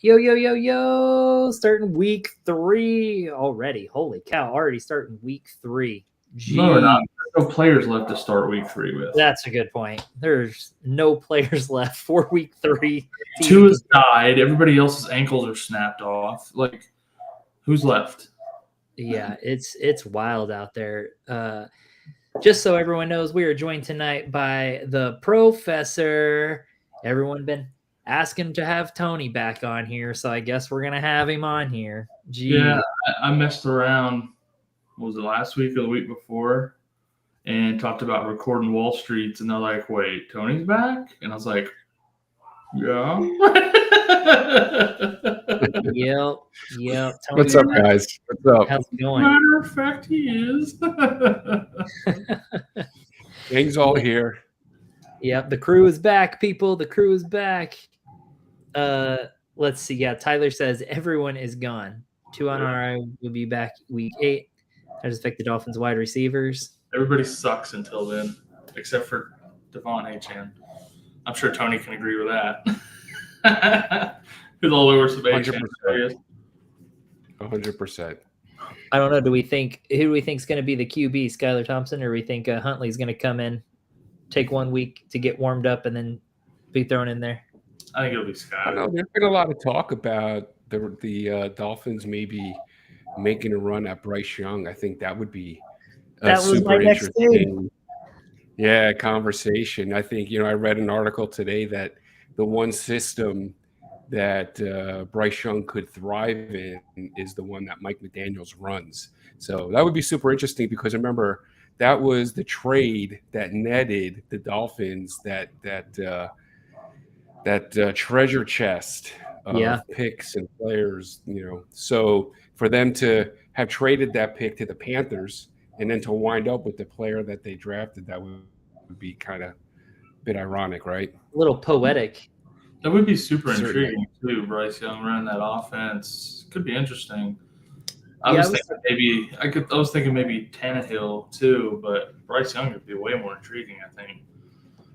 Yo, yo, yo, yo. Starting week 3 already. Holy cow. Already starting week 3. No, we're not. There's no players left to start week 3 with. That's a good point. There's no players left for week 3. Two has died. Everybody else's ankles are snapped off. Like, who's left? Yeah, it's wild out there. Just so everyone knows, we are joined tonight by the professor. Everyone been asking to have Tony back on here, so I guess we're gonna have him on here. Gee. Yeah, I messed around. Was it last week or the week before? And talked about recording Wall Streets, and they're like, "Wait, Tony's back?" And I was like, "Yeah." Yep. What's up, guys? What's up? How's it going? Matter of fact, he is. Gang's all here. Yep, the crew is back, people. The crew is back. Let's see. Yeah, Tyler says everyone is gone. 2 on RI will be back week 8. That has affected Dolphins wide receivers. Everybody sucks until then, except for Devon Achane. I'm sure Tony can agree with that. Who's all over some Achane. 100%. I don't know. Who do we think is going to be the QB? Skylar Thompson, or we think Huntley's going to come in, take 1 week to get warmed up, and then be thrown in there? I think it'll be Skylar. There's been a lot of talk about the Dolphins maybe making a run at Bryce Young. I think that would be that was super my next interesting. Yeah, conversation. I think I read an article today that the one system that Bryce Young could thrive in is the one that Mike McDaniels runs. So that would be super interesting because remember that was the trade that netted the Dolphins that treasure chest of picks and players. So for them to have traded that pick to the Panthers and then to wind up with the player that they drafted, that would be kind of a bit ironic, right? A little poetic. That would be super intriguing too. Bryce Young running that offense could be interesting. I was thinking maybe Tannehill too, but Bryce Young would be way more intriguing. I think.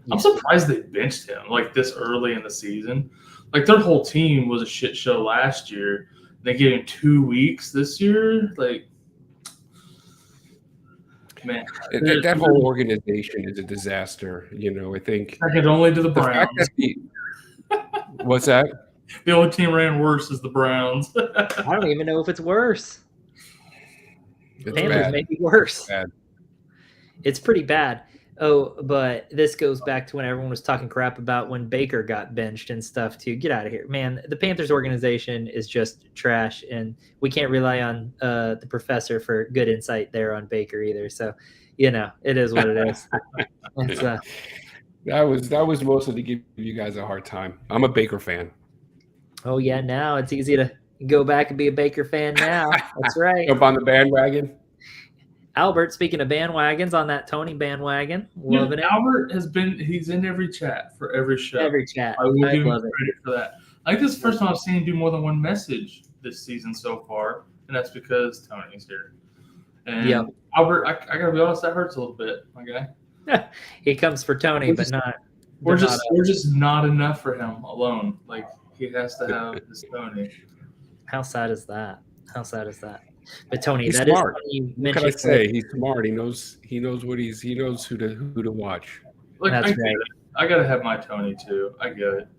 I'm surprised they benched him like this early in the season. Like their whole team was a shit show last year. They gave him 2 weeks this year. Like, man, that whole organization is a disaster. I think second only to the Browns. What's that? The only team ran worse is the Browns. I don't even know if it's worse. It's Panthers bad. may be worse. It's pretty bad. Oh, but this goes back to when everyone was talking crap about when Baker got benched and stuff too. Get out of here, man. The Panthers organization is just trash, and we can't rely on the professor for good insight there on Baker either. So, it is what it is. That was mostly to give you guys a hard time. I'm a Baker fan. Oh yeah, now it's easy to go back and be a Baker fan now. That's right. Jump on the bandwagon. Albert, speaking of bandwagons, on that Tony bandwagon, loving it. Albert he's in every chat for every show. Every chat. I will give him credit for that. I think this is the first time I've seen him do more than one message this season so far, and that's because Tony's here. And Albert, I gotta be honest, that hurts a little bit, my guy. He comes for Tony, but not. We're just not enough for him alone. Like he has to have this Tony. How sad is that? But Tony, he's that smart. is funny you what can I say? He's smart. He knows he knows who to watch. Look, that's right. I gotta have my Tony too. I get it.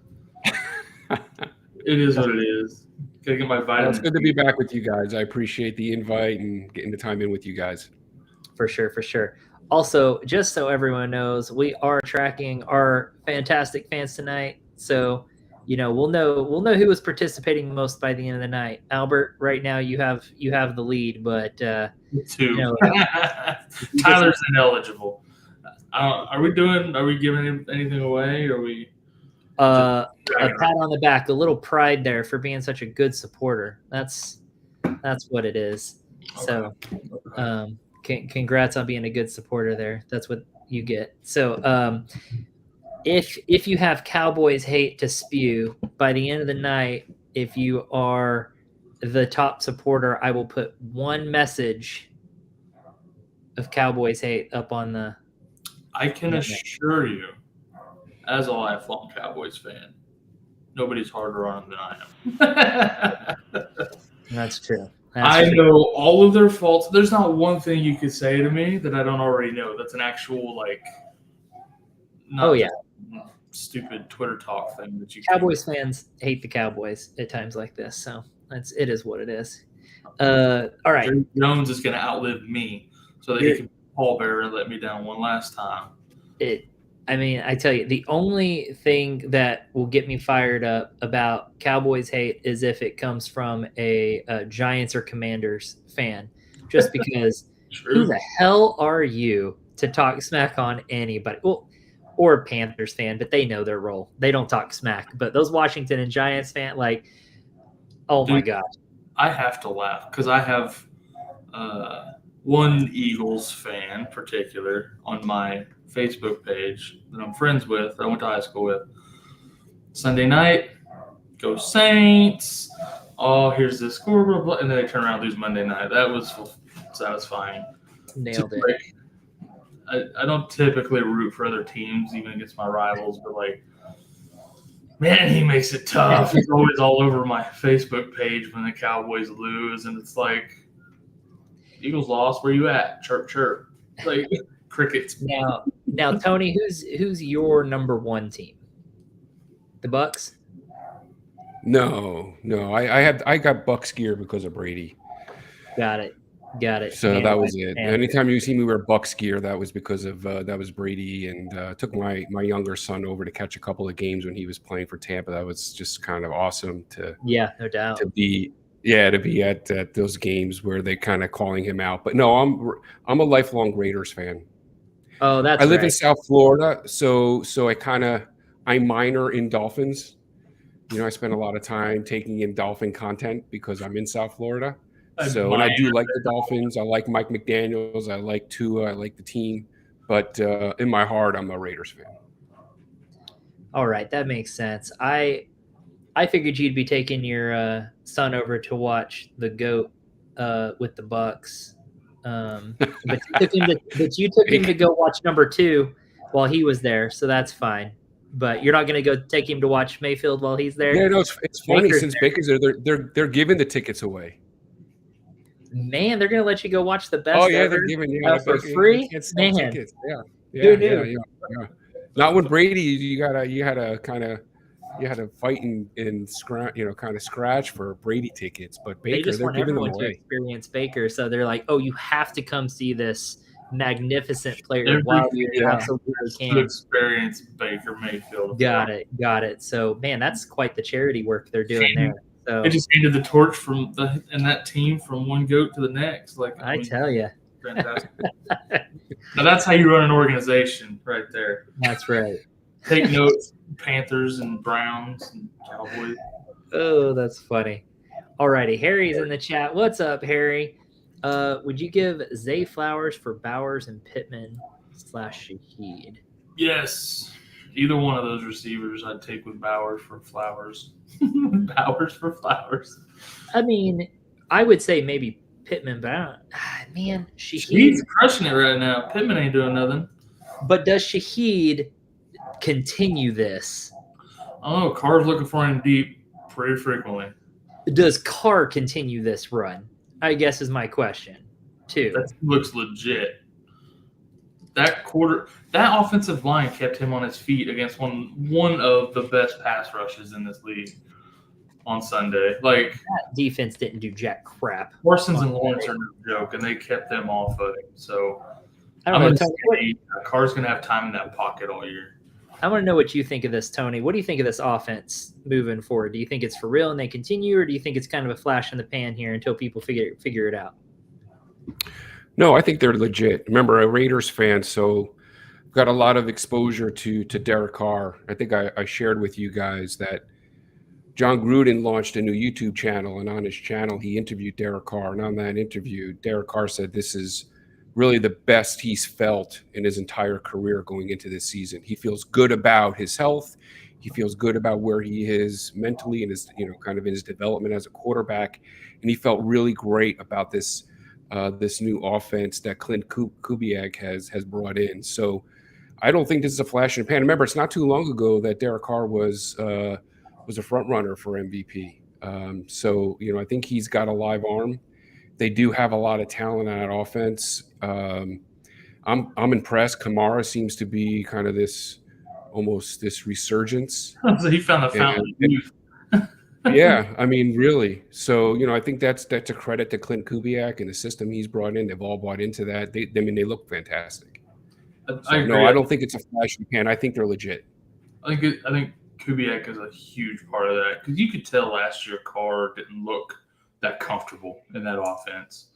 It is what it is. Gotta get my vitamin. It's good to be back with you guys. I appreciate the invite and getting the time in with you guys. For sure. Also, just so everyone knows, we are tracking our fantastic fans tonight. So, we'll know who was participating most by the end of the night. Albert, right now you have the lead, but 2. Tyler's ineligible. Are we giving anything away? Or are we a pat on the back, a little pride there for being such a good supporter. That's what it is. Okay. So, congrats on being a good supporter there. That's what you get. So, if you have Cowboys hate to spew by the end of the night, if you are the top supporter, I will put one message of Cowboys hate up on the. I can assure you, as a lifelong Cowboys fan, Nobody's harder on them than I am. That's true. I know all of their faults. There's not one thing you could say to me that I don't already know. That's an actual not stupid Twitter talk thing that you. Cowboys fans hate the Cowboys at times like this, so it is what it is. All right, Jerry Jones is going to outlive me so that he can pallbearer and let me down one last time. I mean, I tell you, the only thing that will get me fired up about Cowboys hate is if it comes from a Giants or Commanders fan, just because who the hell are you to talk smack on anybody? Well, or a Panthers fan, but they know their role. They don't talk smack. But those Washington and Giants fan, oh my God. I have to laugh because I have one Eagles fan in particular on my Facebook page that I'm friends with, that I went to high school with. Sunday night, go Saints. Oh, here's the score, blah, blah, and then they turn around and lose Monday night. That was satisfying. Nailed it. I don't typically root for other teams, even against my rivals, but man, he makes it tough. He's always all over my Facebook page when the Cowboys lose, and it's like, Eagles lost. Where you at? Chirp, chirp. Crickets. Now, Tony, who's your number one team? The Bucks? No. I got Bucks gear because of Brady. Got it. So that was it. Anytime you see me wear Bucks gear, that was because of that was Brady, and took my younger son over to catch a couple of games when he was playing for Tampa. That was just kind of awesome to no doubt to be at those games where they kind of calling him out. But no, I'm a lifelong Raiders fan. Oh, I live in South Florida, so I minor in Dolphins. I spend a lot of time taking in Dolphin content because I'm in South Florida. So, and I do like the Dolphins. I like Mike McDaniels. I like Tua. I like the team. But in my heart, I'm a Raiders fan. All right, that makes sense. I figured you'd be taking your son over to watch the GOAT with the Bucks. But you took him to go watch number 2 while he was there, so that's fine. But you're not going to go take him to watch Mayfield while he's there? Yeah, no, it's funny since Baker's there, they're giving the tickets away. Man, they're going to let you go watch the best. Oh yeah, they're giving for free. Man, tickets. Yeah. Not when Brady. You had to fight and scratch, kind of scratch for Brady tickets. But Baker, they just want giving everyone them to away. experience Baker, so they're like, "Oh, you have to come see this magnificent player while you absolutely can experience Baker Mayfield." Got it. So, man, that's quite the charity work they're doing there. So they just handed the torch from that team from one GOAT to the next. I tell you, fantastic. Now that's how you run an organization, right there. That's right. Take notes, Panthers and Browns and Cowboys. Oh, that's funny. All righty, Harry's in the chat. What's up, Harry? Would you give Zay Flowers for Bowers and Pittman / Shaheed? Yes. Either one of those receivers I'd take with Bowers for Flowers. Bowers for Flowers. I mean, I would say maybe Pittman, but man, Shaheed's crushing it right now. Pittman ain't doing nothing. But does Shaheed continue this? Oh, Carr's looking for him deep pretty frequently. Does Carr continue this run? I guess is my question, too. That looks legit. That offensive line kept him on his feet against one of the best pass rushes in this league on Sunday. That defense didn't do jack crap. Parsons and Lawrence are no joke, and they kept them off of him. So I'm going to say Carr's going to have time in that pocket all year. I want to know what you think of this, Tony. What do you think of this offense moving forward? Do you think it's for real and they continue, or do you think it's kind of a flash in the pan here until people figure it out? No, I think they're legit. Remember, a Raiders fan, so got a lot of exposure to Derek Carr. I think I shared with you guys that John Gruden launched a new YouTube channel, and on his channel, he interviewed Derek Carr. And on that interview, Derek Carr said this is really the best he's felt in his entire career going into this season. He feels good about his health. He feels good about where he is mentally and his, kind of in his development as a quarterback. And he felt really great about this new offense that Clint Kubiak has brought in. So I don't think this is a flash in the pan. Remember, it's not too long ago that Derek Carr was was a front runner for MVP. So, you know, I think he's got a live arm. They do have a lot of talent on that offense. I'm impressed. Kamara seems to be kind of this resurgence. So he found the fountain of youth. Yeah, I mean, really. So, you know, I think that's a credit to Clint Kubiak and the system he's brought in. They've all bought into that. I mean, they look fantastic. So, I don't think it's a flash in the pan. I think they're legit. I think Kubiak is a huge part of that, because you could tell last year Carr didn't look that comfortable in that offense.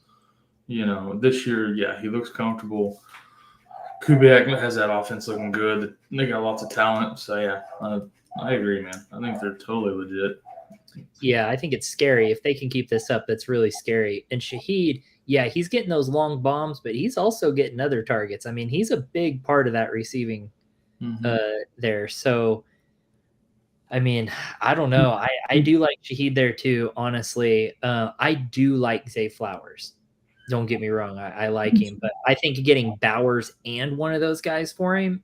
You know, this year, yeah, he looks comfortable. Kubiak has that offense looking good. They got lots of talent. So, yeah, I agree, man. I think they're totally legit. Yeah, I think it's scary. If they can keep this up, that's really scary. And Shaheed, yeah, he's getting those long bombs, but he's also getting other targets. I mean, he's a big part of that receiving there. So, I mean, I don't know. I do like Shaheed there too, honestly. I do like Zay Flowers. Don't get me wrong. I like him, but I think getting Bowers and one of those guys for him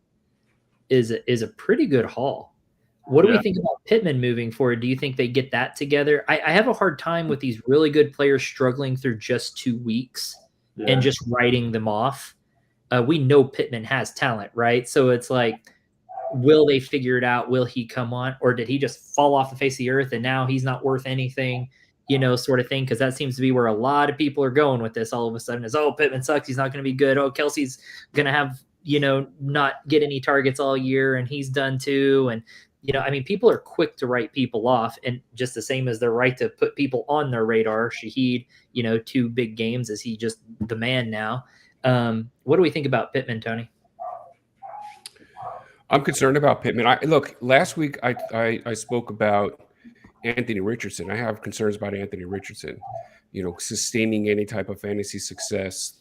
is a pretty good haul. What do we think about Pittman moving forward? Do you think they get that together? I have a hard time with these really good players struggling through just 2 weeks and just writing them off. We know Pittman has talent, right? So it's like, will they figure it out? Will he come on? Or did he just fall off the face of the earth and now he's not worth anything, you know, sort of thing? Because that seems to be where a lot of people are going with this all of a sudden is, oh, Pittman sucks. He's not going to be good. Oh, Kelsey's going to have, you know, not get any targets all year and he's done too. And, you know, I mean, people are quick to write people off, and just the same as they're right to put people on their radar. Shaheed, you know, 2 big games. Is he just the man now? What do we think about Pittman, Tony? I'm concerned about Pittman. Look, last week I spoke about Anthony Richardson. I have concerns about Anthony Richardson, you know, sustaining any type of fantasy success,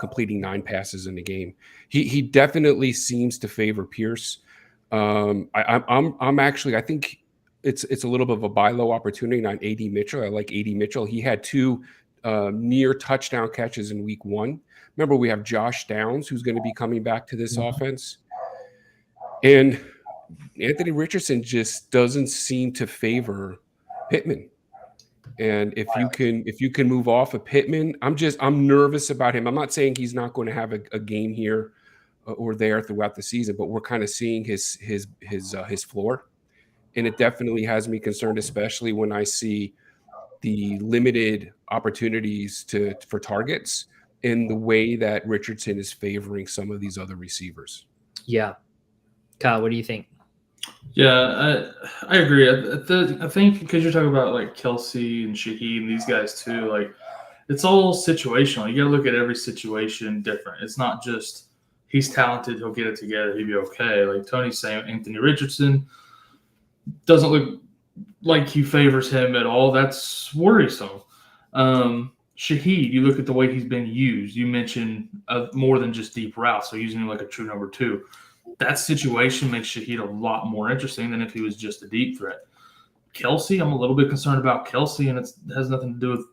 completing 9 passes in the game. He definitely seems to favor Pierce. I'm actually, I think it's a little bit of a buy low opportunity on AD Mitchell. I like AD Mitchell. He had 2 near touchdown catches in week 1. Remember, we have Josh Downs, who's going to be coming back to this offense. And Anthony Richardson just doesn't seem to favor Pittman. And if you can move off of Pittman, I'm nervous about him. I'm not saying he's not going to have a game here or there throughout the season, but we're kind of seeing his floor, and it definitely has me concerned, especially when I see the limited opportunities for targets in the way that Richardson is favoring some of these other receivers. Yeah, Kyle, what do you think? Yeah, I agree. I think because you're talking about like Kelsey and Shaheed and these guys too, like it's all situational. You got to look at every situation different. It's not just he's talented, he'll get it together, he'll be okay. Like Tony's saying, Anthony Richardson doesn't look like he favors him at all. That's worrisome. Shaheed, you look at the way he's been used. You mentioned more than just deep routes, so using him like a true number 2. That situation makes Shaheed a lot more interesting than if he was just a deep threat. Kelsey, I'm a little bit concerned about Kelsey, and it has nothing to do with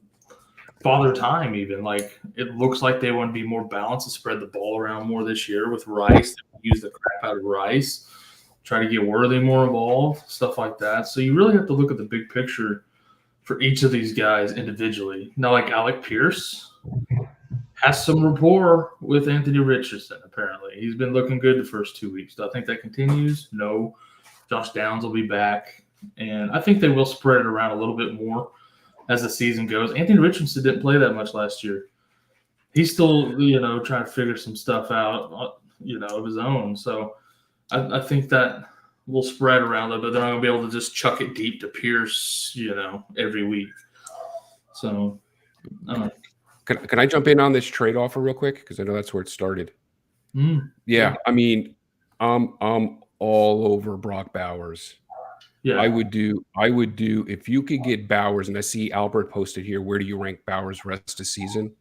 Father Time even. Like, it looks like they want to be more balanced and spread the ball around more this year with Rice. Use the crap out of Rice. Try to get Worthy more involved, stuff like that. So you really have to look at the big picture for each of these guys individually. Now, like Alec Pierce has some rapport with Anthony Richardson, apparently. He's been looking good the first 2 weeks. Do I think that continues? No. Josh Downs will be back. And I think they will spread it around a little bit more as the season goes. Anthony Richardson didn't play that much last year. He's still, you know, trying to figure some stuff out, you know, of his own. So I think that will spread around a little bit. They're not going to be able to just chuck it deep to Pierce, you know, every week. So, Can I jump in on this trade offer real quick? Because I know that's where it started. Yeah, I mean, I'm all over Brock Bowers. Yeah, I would do if you could get Bowers, and I see Albert posted here, where do you rank Bowers rest of season?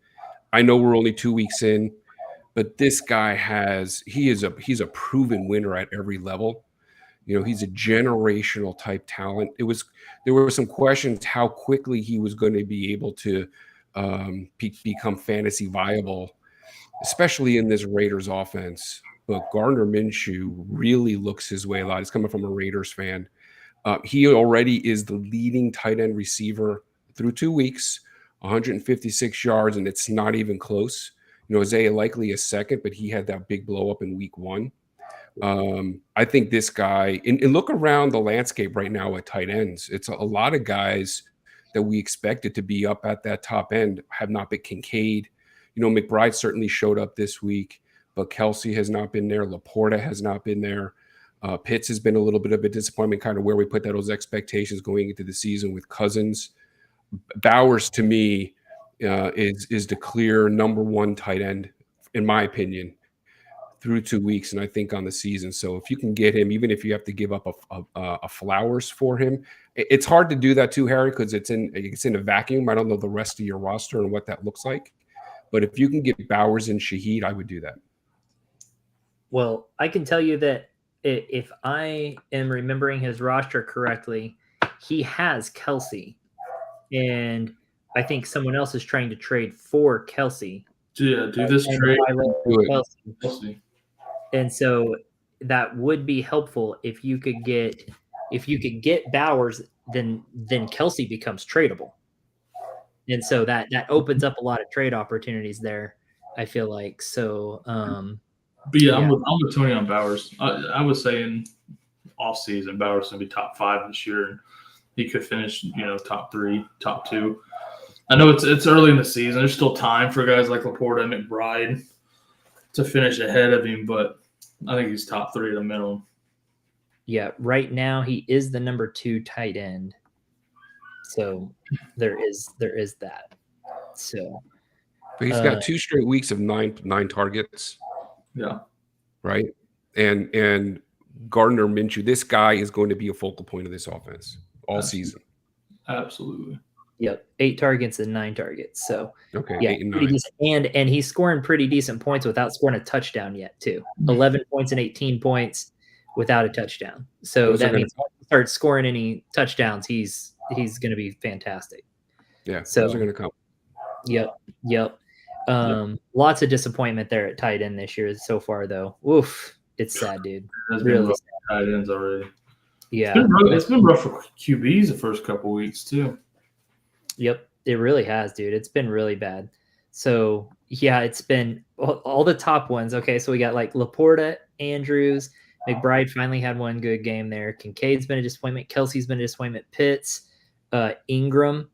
I know we're only 2 weeks in, but this guy he's a proven winner at every level. You know, he's a generational type talent. There were some questions how quickly he was going to be able to become fantasy viable, especially in this Raiders offense. But Gardner Minshew really looks his way a lot. He's coming from a Raiders fan. He already is the leading tight end receiver through 2 weeks, 156 yards, and it's not even close. Isaiah Likely is second, but he had that big blow up in week 1. I think this guy, and look around the landscape right now at tight ends. It's a lot of guys that we expected to be up at that top end have not been. Kincaid, McBride certainly showed up this week, but Kelsey has not been there. Laporta has not been there. Pitts has been a little bit of a disappointment, kind of where we put those expectations going into the season with Cousins. Bowers, to me, is the clear number 1 tight end, in my opinion, through 2 weeks, and I think on the season. So if you can get him, even if you have to give up a Flowers for him, it's hard to do that too, Harry, because it's in a vacuum. I don't know the rest of your roster and what that looks like, but if you can get Bowers and Shaheed, I would do that. Well, I can tell you that if I am remembering his roster correctly, he has Kelsey, and I think someone else is trying to trade for Kelsey. Yeah, do this trade. Kelsey. And so that would be helpful if you could get Bowers, then Kelsey becomes tradable. And so that opens up a lot of trade opportunities there, I feel like. So but yeah, I'm with Tony on Bowers. I was saying off season Bowers gonna be top 5 this year, and he could finish, top 3, top 2. I know it's early in the season. There's still time for guys like Laporta and McBride to finish ahead of him, but I think he's top 3 at a minimum. Yeah, right now he is the number 2 tight end. So there is that. So but he's got 2 straight weeks of nine targets. Yeah. Right. And Gardner Minshew, this guy is going to be a focal point of this offense all season. Absolutely. Yep, 8 targets and 9 targets. So okay, yeah, 8 and 9. Decent. And he's scoring pretty decent points without scoring a touchdown yet, too. 11 points and 18 points without a touchdown. So that means once he starts scoring any touchdowns, he's going to be fantastic. Yeah, so those are going to come. Yep. Lots of disappointment there at tight end this year so far, though. Oof, it's sad, dude. It's really been tight ends already. Yeah, it's been rough for QBs the first couple weeks too. Yep, it really has, dude. It's been really bad. So yeah, it's been all the top ones. Okay, so we got like Laporta, Andrews, McBride finally had one good game there. Kincaid's been a disappointment. Kelsey's been a disappointment. Pitts, Ingram,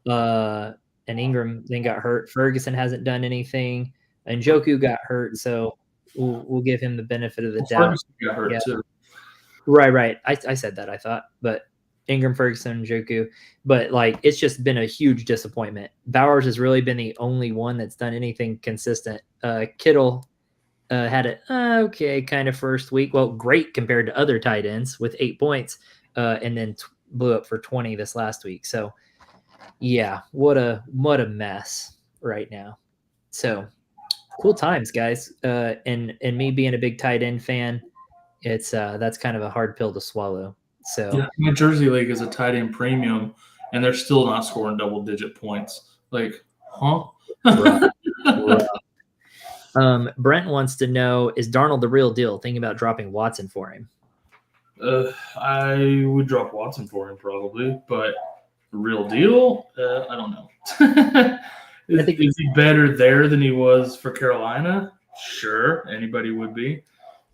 and Ingram then got hurt. Ferguson hasn't done anything, and Njoku got hurt. So we'll give him the benefit of the doubt. Ferguson got hurt too. Right. I said that, I thought, but Ingram, Ferguson, Njoku, but like it's just been a huge disappointment. Bowers has really been the only one that's done anything consistent. Kittle had an okay kind of first week. Well, great compared to other tight ends with 8 points, and then blew up for 20 this last week. So yeah, what a mess right now. So cool times, guys. And me being a big tight end fan, it's that's kind of a hard pill to swallow. So yeah, my Jersey League is a tight end premium, and they're still not scoring double-digit points. Like, huh? Brent wants to know: is Darnold the real deal? Thinking about dropping Watson for him. I would drop Watson for him probably, but the real deal, I don't know. Is he better there than he was for Carolina? Sure, anybody would be,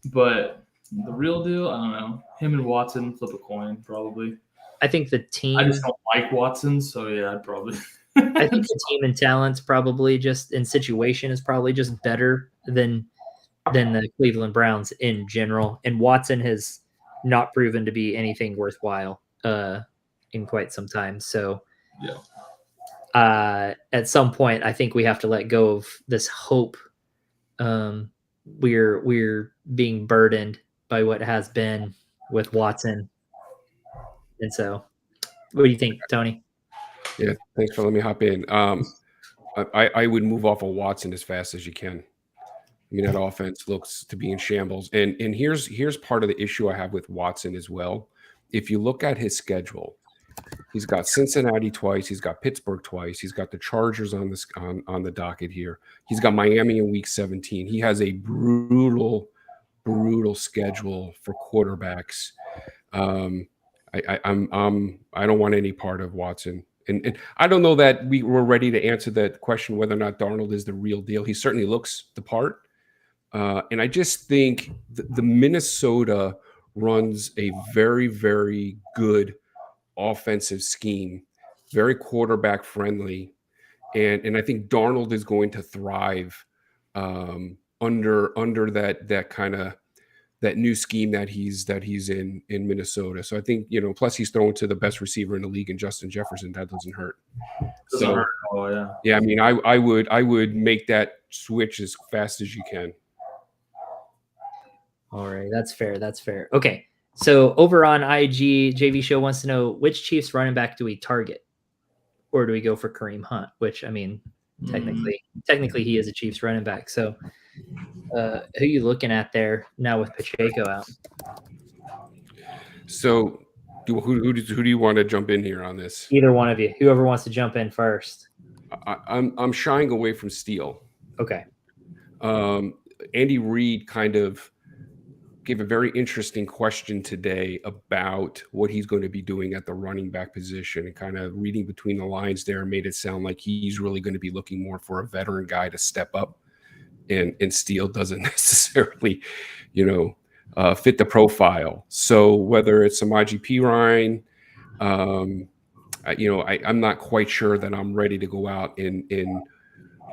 but the real deal, I don't know. Him and Watson, flip a coin, probably. I think the team. I just don't like Watson, so yeah, I'd probably. I think the team and talent's probably just in situation is probably just better than the Cleveland Browns in general. And Watson has not proven to be anything worthwhile in quite some time. So yeah, at some point, I think we have to let go of this hope. We're being burdened by what has been with Watson. And so what do you think, Tony? Yeah, thanks for letting me hop in. I would move off of Watson as fast as you can. I mean, that offense looks to be in shambles. And here's part of the issue I have with Watson as well. If you look at his schedule, he's got Cincinnati twice, he's got Pittsburgh twice, he's got the Chargers on the docket here. He's got Miami in week 17. He has a brutal schedule for quarterbacks. I don't want any part of Watson. And I don't know that we're ready to answer that question whether or not Darnold is the real deal. He certainly looks the part. And I just think the Minnesota runs a very, very good offensive scheme, very quarterback friendly. And I think Darnold is going to thrive under that kind of that new scheme that he's in Minnesota. So I think, plus he's throwing to the best receiver in the league in Justin Jefferson. That doesn't hurt. Doesn't hurt. Oh yeah. Yeah, I mean, I would make that switch as fast as you can. All right, that's fair. That's fair. Okay, so over on IG, JV Show wants to know which Chiefs running back do we target, or do we go for Kareem Hunt? Which, I mean, technically he is a Chiefs running back. So who are you looking at there now with Pacheco out? So who do you want to jump in here on this? Either one of you, whoever wants to jump in first. I'm shying away from Steele. Okay. Andy Reid kind of gave a very interesting question today about what he's going to be doing at the running back position, and kind of reading between the lines there made it sound like he's really going to be looking more for a veteran guy to step up, and Steele doesn't necessarily, fit the profile. So whether it's Samaje Perine, I'm not quite sure that I'm ready to go out and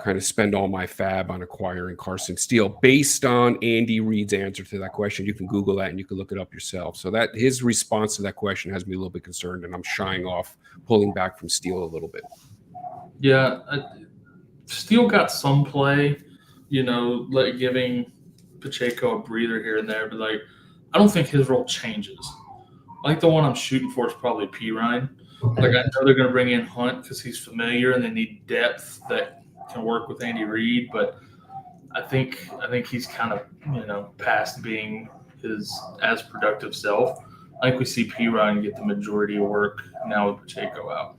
kind of spend all my fab on acquiring Carson Steele. Based on Andy Reid's answer to that question, you can Google that and you can look it up yourself. So that his response to that question has me a little bit concerned, and I'm shying off, pulling back from Steele a little bit. Yeah, Steele got some play, like giving Pacheco a breather here and there, but I don't think his role changes. I think the one I'm shooting for is probably Perine. I know they're going to bring in Hunt because he's familiar and they need depth that can work with Andy Reid, but I think he's kind of past being his as productive self. I think we see Perine get the majority of work now with Pacheco out.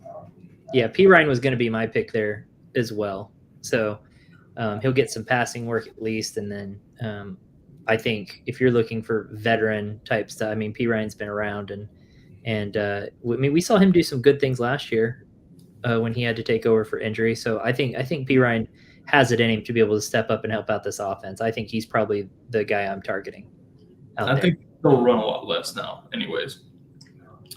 Yeah, Perine was going to be my pick there as well. So he'll get some passing work at least, and then I think if you're looking for veteran type stuff, I mean, Perine's been around, and we saw him do some good things last year. When he had to take over for injury. So I think Perine has it in him to be able to step up and help out this offense. I think he's probably the guy I'm targeting. I think they'll run a lot less now anyways.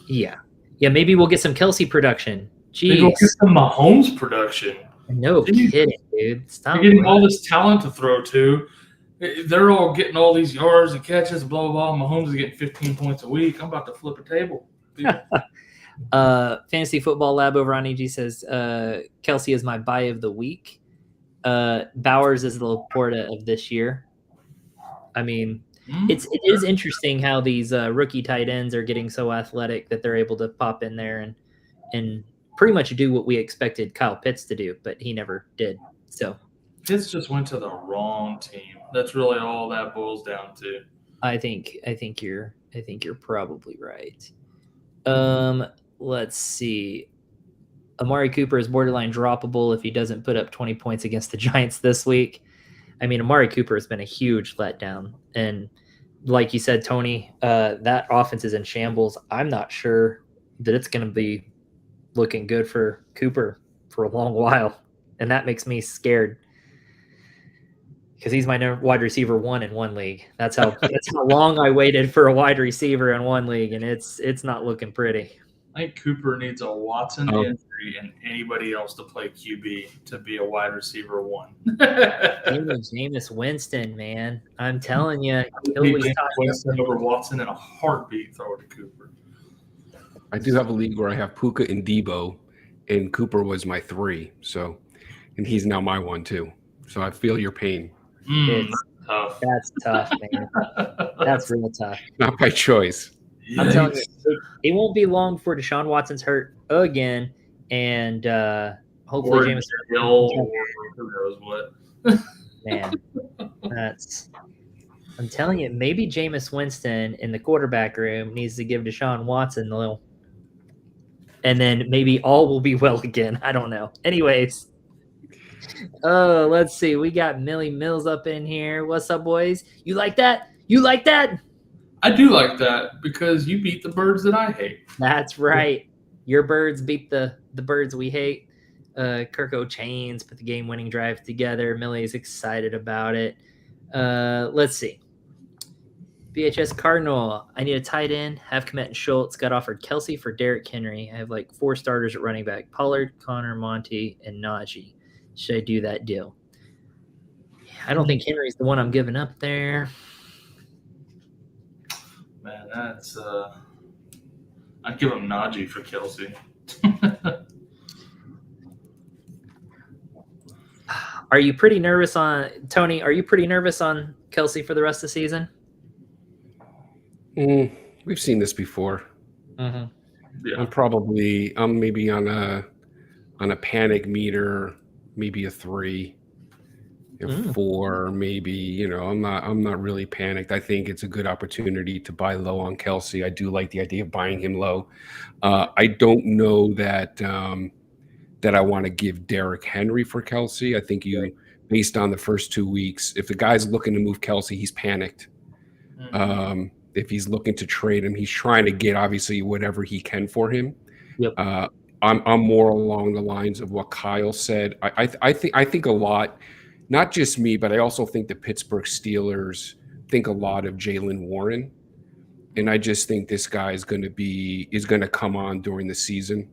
Yeah. Maybe we'll get some Kelsey production. Jeez. Maybe we'll get some Mahomes production. No kidding, dude. Stop. They're getting all this talent to throw to. They're all getting all these yards and catches, blah, blah, blah. Mahomes is getting 15 points a week. I'm about to flip a table. Fantasy Football Lab over on EG says Kelsey is my buy of the week. Bowers is the Laporta of this year. I mean, it is interesting how these rookie tight ends are getting so athletic that they're able to pop in there and pretty much do what we expected Kyle Pitts to do, but he never did. So Pitts just went to the wrong team. That's really all that boils down to. I think you're probably right. Let's see. Amari Cooper is borderline droppable if he doesn't put up 20 points against the Giants this week. I mean, Amari Cooper has been a huge letdown. And like you said, Tony, that offense is in shambles. I'm not sure that it's going to be looking good for Cooper for a long while. And that makes me scared because he's my wide receiver 1 in one league. That's how long I waited for a wide receiver in one league, and it's not looking pretty. I think Cooper needs a Watson injury and anybody else to play QB to be a wide receiver 1. Jameis Winston, man. I'm telling you. Winston over Watson in a heartbeat, throw it to Cooper. I do have a league where I have Puka and Debo, and Cooper was my 3. So, and he's now my 1 too. So I feel your pain. Tough. That's tough, man. That's real tough. Not by choice. I'm telling you, it won't be long before Deshaun Watson's hurt again, and hopefully Jameis Hill, who knows what. Man, I'm telling you, maybe Jameis Winston in the quarterback room needs to give Deshaun Watson a little, and then maybe all will be well again. I don't know. Anyways, let's see. We got Millie Mills up in here. What's up, boys? You like that? You like that? I do like that because you beat the birds that I hate. That's right. Your birds beat the birds we hate. Kirko Chains put the game-winning drive together. Millie's excited about it. Let's see. BHS Cardinal. I need a tight end. Have Kmet and Schultz. Got offered Kelsey for Derrick Henry. I have like 4 starters at running back. Pollard, Connor, Monty, and Najee. Should I do that deal? I don't think Henry's the one I'm giving up there. Man, that's I'd give him Najee for Kelsey. Are you pretty nervous on Tony? Are you pretty nervous on Kelsey for the rest of the season? We've seen this before. Mm-hmm. Yeah. I'm maybe on a panic meter, maybe a 3, a 4, maybe. I'm not really panicked. I think it's a good opportunity to buy low on Kelsey. I do like the idea of buying him low. I don't know that I want to give Derrick Henry for Kelsey. I think based on the first 2 weeks, if the guy's looking to move Kelsey, he's panicked. If he's looking to trade him, he's trying to get obviously whatever he can for him. Yep. I'm more along the lines of what Kyle said. I think a lot, not just me, but I also think the Pittsburgh Steelers think a lot of Jaylen Warren, and I just think this guy is going to come on during the season.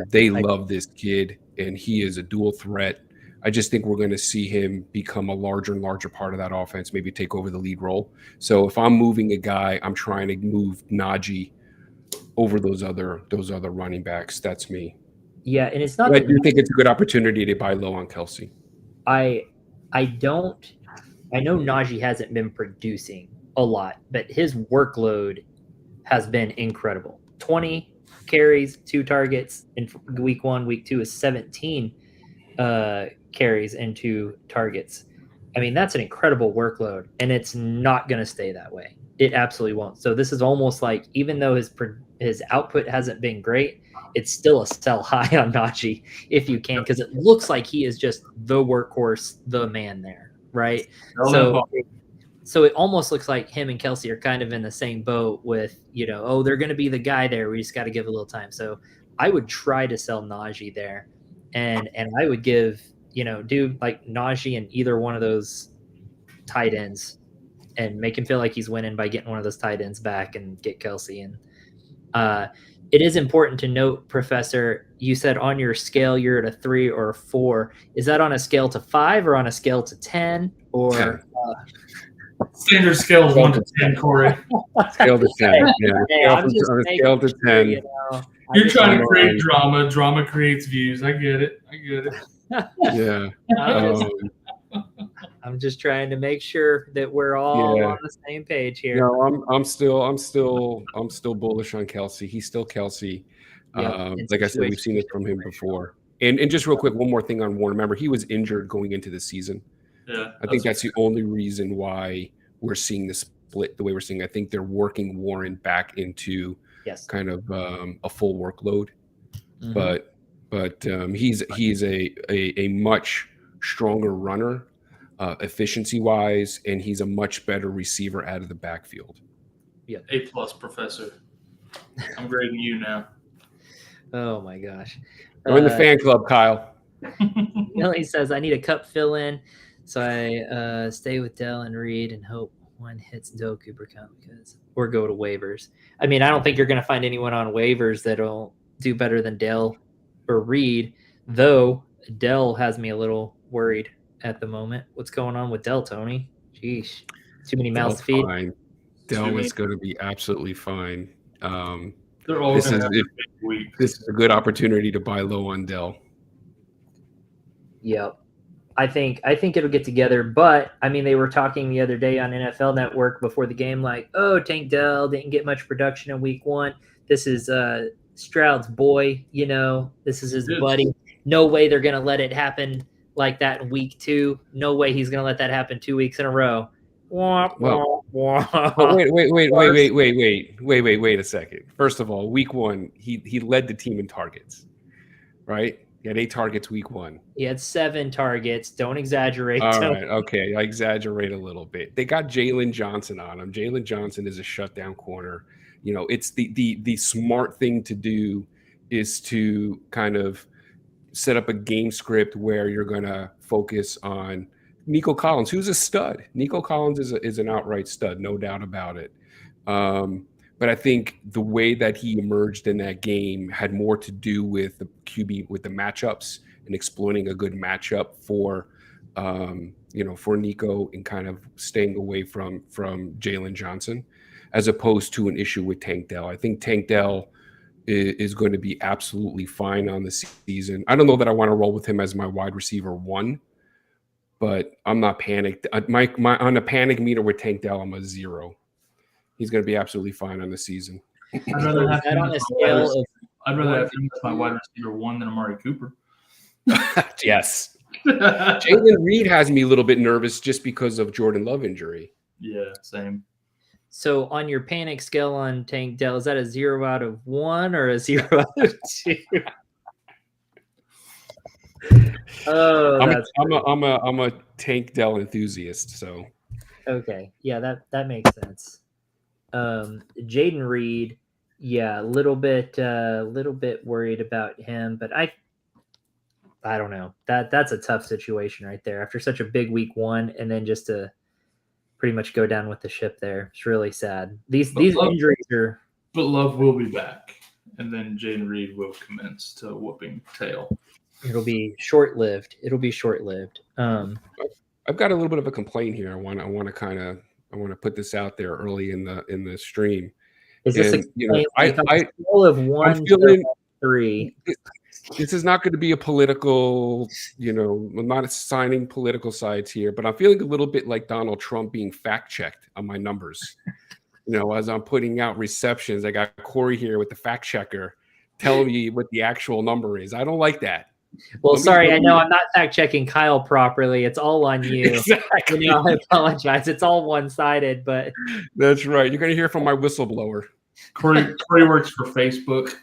They love this kid, and he is a dual threat. I just think we're going to see him become a larger and larger part of that offense, maybe take over the lead role. So if I'm moving a guy, I'm trying to move Najee over those other running backs. That's me. Yeah, and it's not. But I do think it's a good opportunity to buy low on Kelsey. I know Najee hasn't been producing a lot, but his workload has been incredible. 20 carries, 2 targets in week 1. Week 2 is 17 carries and 2 targets. I mean, that's an incredible workload, and it's not going to stay that way. It absolutely won't. So this is almost like, even though his output hasn't been great, it's still a sell high on Najee if you can, because it looks like he is just the workhorse, the man there, right? So it almost looks like him and Kelsey are kind of in the same boat with, they're going to be the guy there. We just got to give a little time. So I would try to sell Najee there, and I would give, do like Najee and either one of those tight ends and make him feel like he's winning by getting one of those tight ends back and get Kelsey. And it is important to note, Professor, you said on your scale you're at a 3 or a 4. Is that on a scale to 5 or on a scale to 10? Or standard scale is 1 to 10, Corey. Scale to 10. Yeah. I'm just on a scale to 10. You're trying to create drama. Drama creates views. I get it. Yeah. I'm just trying to make sure that we're all on the same page here. No, I'm still bullish on Kelsey. He's still Kelsey. Like I said, we've seen it from him before. And just real quick, one more thing on Warren. Remember, he was injured going into the season. Yeah, I think that's the only reason why we're seeing the split the way we're seeing. I think they're working Warren back into kind of a full workload. Mm-hmm. But he's a much stronger runner, efficiency wise, and he's a much better receiver out of the backfield. Yeah, A+ Professor. I'm grading you now. Oh my gosh, I'm in the fan club, Kyle. He says I need a cup fill in, so I stay with Dell and Reed and hope one hits Doku or go to waivers. I mean, I don't think you're going to find anyone on waivers that'll do better than Dell or Reed, though Dell has me a little worried at the moment. What's going on with Dell, Tony? Jeez, too many mouths to feed. Fine. Dell is going to be absolutely fine. They're all this is a good opportunity to buy low on Dell. Yep. I think it'll get together, but I mean, they were talking the other day on NFL Network before the game, like, Tank Dell didn't get much production in week 1. This is Stroud's boy, this is his buddy. No way they're going to let it happen like that in week 2. No way he's going to let that happen 2 weeks in a row. Well, wait a second. First of all, week 1, he led the team in targets, right? He had 8 targets week 1. He had 7 targets. Don't exaggerate. All right. Okay. I exaggerate a little bit. They got Jalen Johnson on him. Jalen Johnson is a shutdown corner. It's the smart thing to do is to kind of set up a game script where you're going to focus on Nico Collins, who's a stud. Nico Collins is an outright stud, no doubt about it. But I think the way that he emerged in that game had more to do with the QB, with the matchups and exploiting a good matchup for Nico and kind of staying away from Jalen Johnson, as opposed to an issue with Tank Dell. I think Tank Dell is going to be absolutely fine on the season. I don't know that I want to roll with him as my wide receiver 1, but I'm not panicked. My on a panic meter with Tank Dell, I'm a 0. He's going to be absolutely fine on the season. I'd rather have him as my wide receiver 1 than Amari Cooper. Yes. Jalen Reed has me a little bit nervous just because of Jordan Love injury. Yeah, same. So on your panic scale on Tank Dell, is that a 0 out of 1 or a 0 out of 2? Oh, I'm a Tank Dell enthusiast. So okay, yeah, that makes sense. Jaden Reed, yeah, a little bit worried about him, but I don't know. That's a tough situation right there after such a big week 1, and then just to pretty much go down with the ship there. It's really sad. These injuries are. But Love will be back, and then Jaden Reed will commence to whooping tail. It'll be short-lived. I've got a little bit of a complaint here. I want to put this out there early in the stream. Is this a scale of 1 to 3? This is not going to be a political, I'm not assigning political sides here, but I'm feeling a little bit like Donald Trump being fact-checked on my numbers. As I'm putting out receptions, I got Corey here with the fact checker telling me what the actual number is. I don't like that. Well, sorry, I know I'm not fact-checking Kyle properly. It's all on you. Exactly. I apologize. It's all one-sided, but that's right. You're going to hear from my whistleblower. Corey works for Facebook.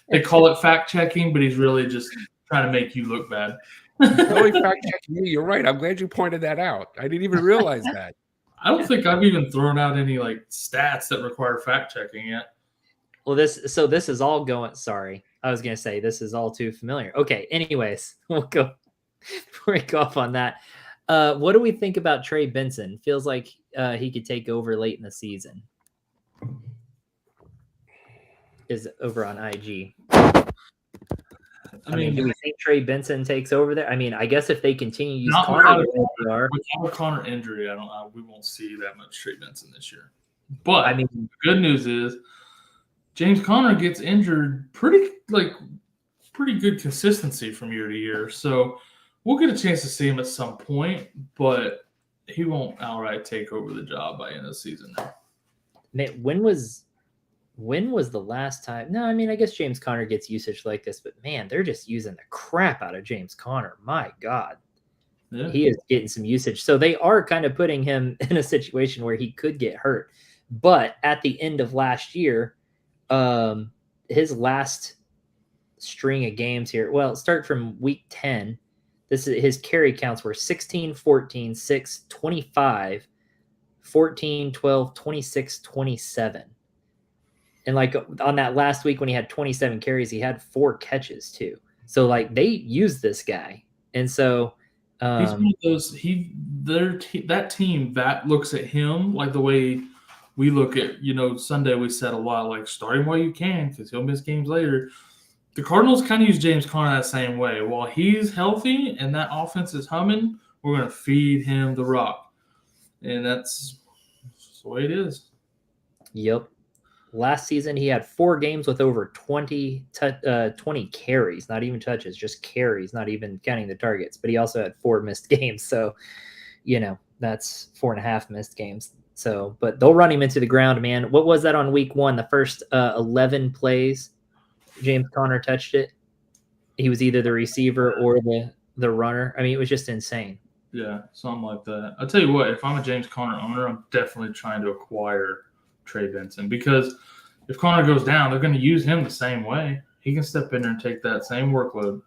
They call it fact-checking, but he's really just trying to make you look bad. No, he fact-checking me. You're right. I'm glad you pointed that out. I didn't even realize that. I don't think I've even thrown out any stats that require fact-checking yet. Well, this is all going. Sorry, I was going to say this is all too familiar. Okay, anyways, we'll go break off on that. What do we think about Trey Benson? Feels like he could take over late in the season. Is over on IG. I mean, do we think Trey Benson takes over there? I mean, I guess if they continue to use Connor, without Connor injury, we won't see that much Trey Benson this year. But I mean, the good news is James Conner gets injured pretty good consistency from year to year. So we'll get a chance to see him at some point, but he won't outright take over the job by the end of the season now. Man, when was the last time? No, I mean, I guess James Conner gets usage like this, but man, they're just using the crap out of James Conner. My God. Yeah. He is getting some usage. So they are kind of putting him in a situation where he could get hurt. But at the end of last year, his last string of games here, well, start from week 10. This is his carry counts were 16, 14, 6, 25, 14, 12, 26, 27. And on that last week when he had 27 carries, he had 4 catches too. So they used this guy. And so he's one of those that team that looks at him like the way we look at, Sunday we said a lot start him while you can because he'll miss games later. The Cardinals kind of use James Conner that same way. While he's healthy and that offense is humming, we're going to feed him the rock. And that's the way it is. Yep. Last season, he had 4 games with over 20 carries, not even touches, just carries, not even counting the targets. But he also had 4 missed games. So, that's 4.5 missed games. So, but they'll run him into the ground, man. What was that on week 1? The first 11 plays, James Conner touched it. He was either the receiver or the runner. I mean, it was just insane. Yeah, something like that. I'll tell you what, if I'm a James Conner owner, I'm definitely trying to acquire Trey Benson because if Connor goes down, they're going to use him the same way. He can step in there and take that same workload.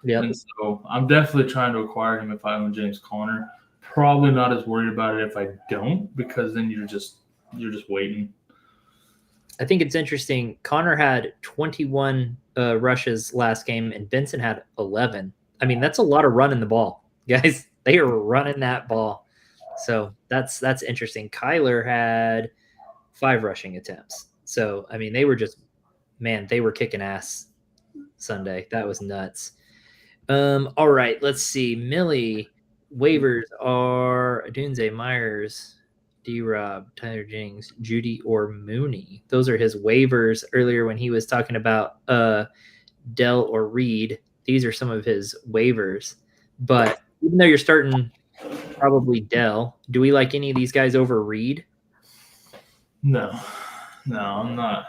Yeah. And so I'm definitely trying to acquire him if I own James Conner. Probably not as worried about it if I don't, because then you're just waiting. I think it's interesting. Connor had 21 rushes last game, and Benson had 11. I mean, that's a lot of running the ball, guys. They are running that ball, so that's interesting. Kyler had 5 rushing attempts. So I mean, they were kicking ass Sunday. That was nuts. All right, let's see. Millie waivers are Dunze, Myers, D-Rob, Tyler Jennings, Judy, or Mooney. Those are his waivers earlier when he was talking about Dell or Reed. These are some of his waivers. But even though you're starting probably Dell, do we like any of these guys over Reed? No, I'm not.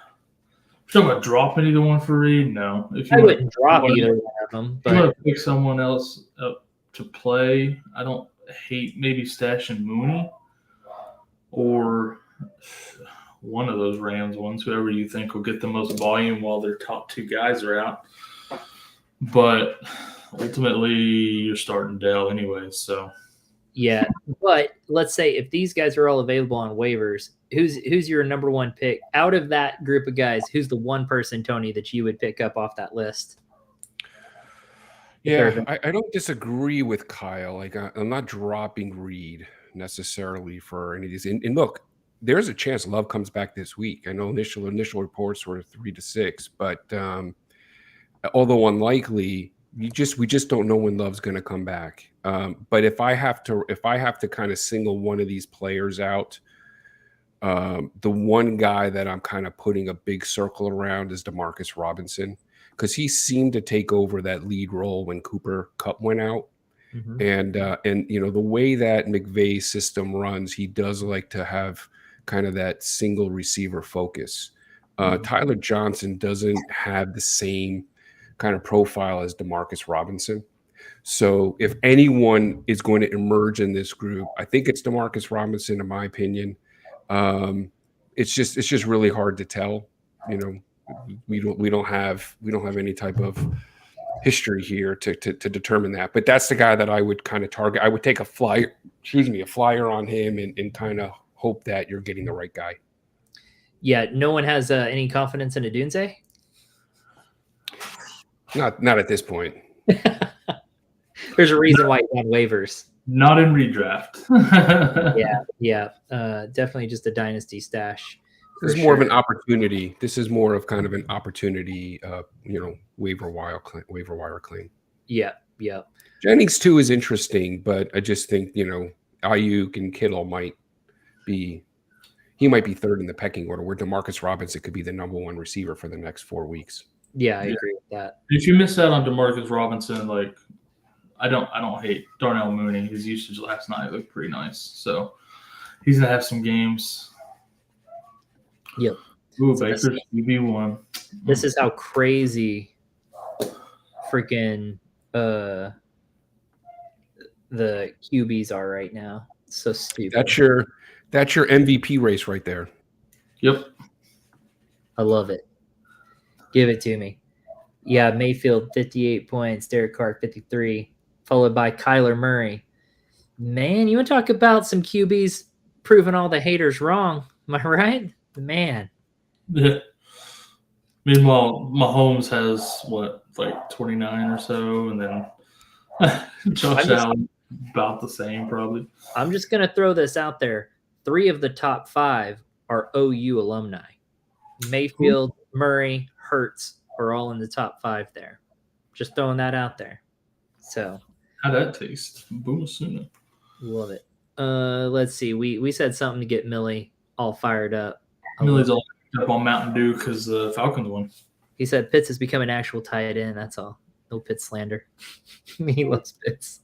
If you're talking about dropping either one for Reed, no. If you I wouldn't drop either one of them. But if you want to pick someone else up to play, I don't hate maybe stashing Mooney or one of those Rams ones, whoever you think will get the most volume while their top 2 guys are out. But ultimately, you're starting Dell anyway, so. Yeah, but let's say if these guys are all available on waivers, who's your number 1 pick out of that group of guys? Who's the one person, Tony, that you would pick up off that list? Yeah, I don't disagree with Kyle. Like I'm not dropping Reed necessarily for any of these. And look, there's a chance Love comes back this week. I know initial reports were 3 to 6, but although unlikely, we just don't know when Love's going to come back. But if I have to kind of single one of these players out, the one guy that I'm kind of putting a big circle around is DeMarcus Robinson, because he seemed to take over that lead role when Cooper Kupp went out. Mm-hmm. And you know, the way that McVay's system runs, he does like to have kind of that single receiver focus. Tyler Johnson doesn't have the same kind of profile as DeMarcus Robinson. So if anyone is going to emerge in this group, I think it's DeMarcus Robinson, in my opinion. It's just really hard to tell. You know, we don't have any type of history here to determine that. But that's the guy that I would kind of target. I would take a flyer on him and kind of hope that you're getting the right guy. Yeah, no one has any confidence in Adunze? Not at this point. There's a reason why he's on waivers. Not in redraft. Yeah. Definitely just a dynasty stash. This is more of an opportunity. This is more of kind of an opportunity, waiver wire claim. Yeah. Jennings too is interesting, but I just think Ayuk and Kittle might be 3rd in the pecking order, where DeMarcus Robinson could be the number 1 receiver for the next 4 weeks. Yeah, I agree with that. If you miss out on DeMarcus Robinson, like I don't hate Darnell Mooney. His usage last night looked pretty nice, so he's gonna have some games. Yep. Ooh, so Baker's QB1. This is how crazy freaking the QBs are right now. It's so stupid. That's your MVP race right there. Yep. I love it. Give it to me. Yeah, Mayfield 58 points, Derek Carr 53, followed by Kyler Murray. Man, you want to talk about some QBs proving all the haters wrong? Am I right? Man. Yeah. Meanwhile, Mahomes has 29 or so, and then Josh Allen about the same probably. I'm just gonna throw this out there. 3 of the top 5 are OU alumni. Mayfield, Murray, Hurts are all in the top 5 there. Just throwing that out there. So how'd that taste? Boomasuna. Love it. Let's see. We said something to get Millie all fired up. Millie's all up on Mountain Dew because the Falcons won. He said Pitts has become an actual tight end. That's all. No Pitts slander. He loves Pitts.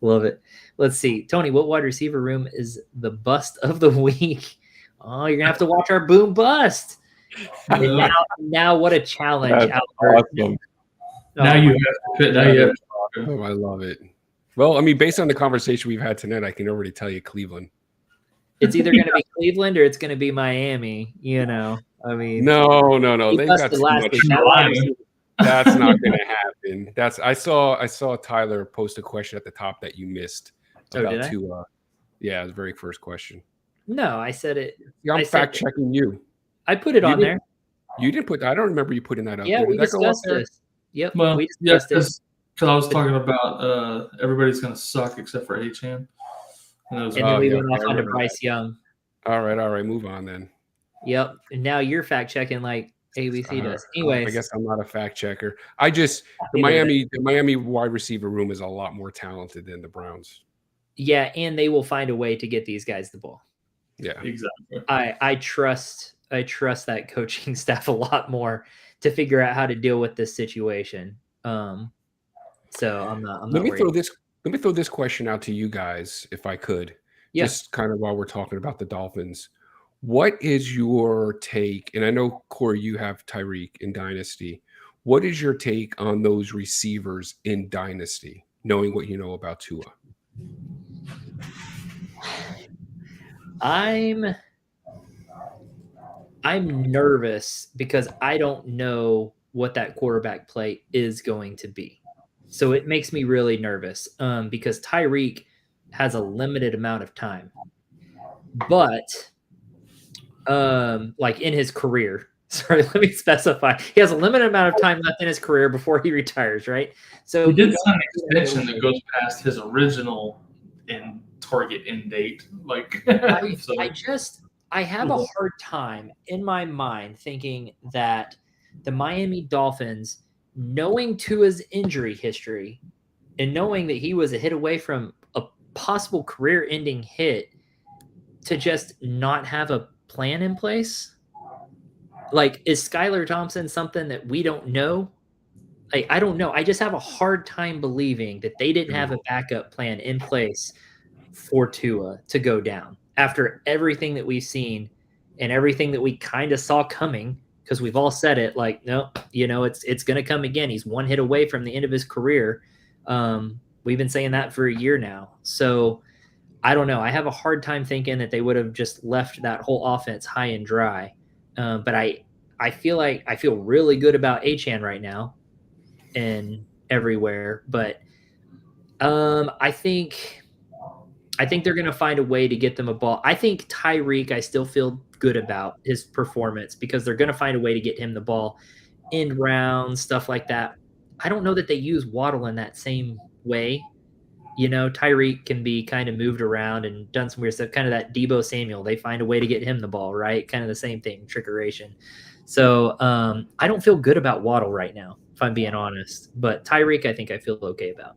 Love it. Let's see. Tony, what wide receiver room is the bust of the week? Oh, you're going to have to watch our boom bust. And now what a challenge. Awesome. Now you have to Oh, I love it. Well, I mean, based on the conversation we've had tonight, I can already tell you Cleveland. It's either going to be Cleveland or it's going to be Miami. I mean, no. They've got too much. That's not going to happen. I saw Tyler post a question at the top that you missed about Tua. Yeah, the very first question. No, I said it. Yeah, I'm fact checking you. I put it on there. You didn't put. I don't remember you putting that up. Yeah, there. we discussed this. Yep. Well, we discussed because I was talking about everybody's going to suck except for Achane. And then we went off onto Bryce Young. All right. Move on then. Yep. And now you're fact checking like ABC does. Anyways, I guess I'm not a fact checker. The Miami wide receiver room is a lot more talented than the Browns. Yeah, and they will find a way to get these guys the ball. Yeah, exactly. I trust that coaching staff a lot more to figure out how to deal with this situation. So I'm not. Let me throw this question out to you guys, if I could. Yeah. Just kind of while we're talking about the Dolphins. What is your take? And I know, Corey, you have Tyreek in Dynasty. What is your take on those receivers in Dynasty, knowing what you know about Tua? I'm nervous because I don't know what that quarterback play is going to be. So it makes me really nervous because Tyreek has a limited amount of time. But like in his career, sorry, let me specify. He has a limited amount of time left in his career before he retires, right? So he did sign an extension that goes past his original target end date. Like I have a hard time in my mind thinking that the Miami Dolphins, knowing Tua's injury history and knowing that he was a hit away from a possible career-ending hit, to just not have a plan in place. Like, is Skylar Thompson something that we don't know? I don't know. I just have a hard time believing that they didn't have a backup plan in place for Tua to go down after everything that we've seen and everything that we kind of saw coming, because we've all said it, like, no, it's going to come again. He's one hit away from the end of his career. We've been saying that for a year now. So I don't know. I have a hard time thinking that they would have just left that whole offense high and dry. But I feel really good about Achane right now and everywhere. But I think they're going to find a way to get them a ball. I think Tyreek, I still feel good about his performance because they're going to find a way to get him the ball, end rounds, stuff like that. I don't know that they use Waddle in that same way. Tyreek can be kind of moved around and done some weird stuff, kind of that Deebo Samuel. They find a way to get him the ball, right? Kind of the same thing, trickeration. So I don't feel good about Waddle right now, if I'm being honest. But Tyreek, I think I feel okay about.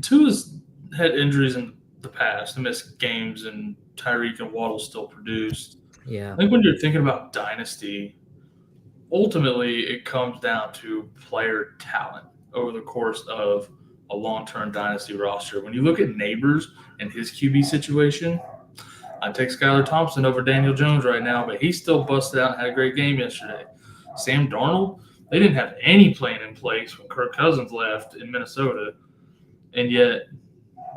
Tua's had injuries in the past, missed games, and Tyreek and Waddle still produced. Yeah. I think when you're thinking about dynasty, ultimately it comes down to player talent over the course of a long-term dynasty roster. When you look at Neighbors and his QB situation, I take Skylar Thompson over Daniel Jones right now, but he still busted out and had a great game yesterday. Sam Darnold, they didn't have any plan in place when Kirk Cousins left in Minnesota, and yet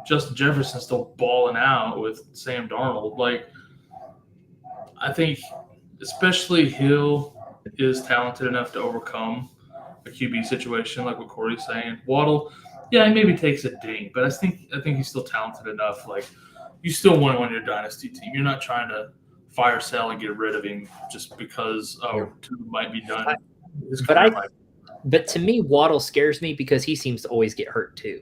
Justin Jefferson's still balling out with Sam Darnold. Like, I think especially Hill is talented enough to overcome a QB situation, like what Corey's saying. Waddle, yeah, he maybe takes a ding, but I think he's still talented enough. Like, you still want him on your dynasty team. You're not trying to fire sell and get rid of him just because Tua might be done. But to me, Waddle scares me because he seems to always get hurt too.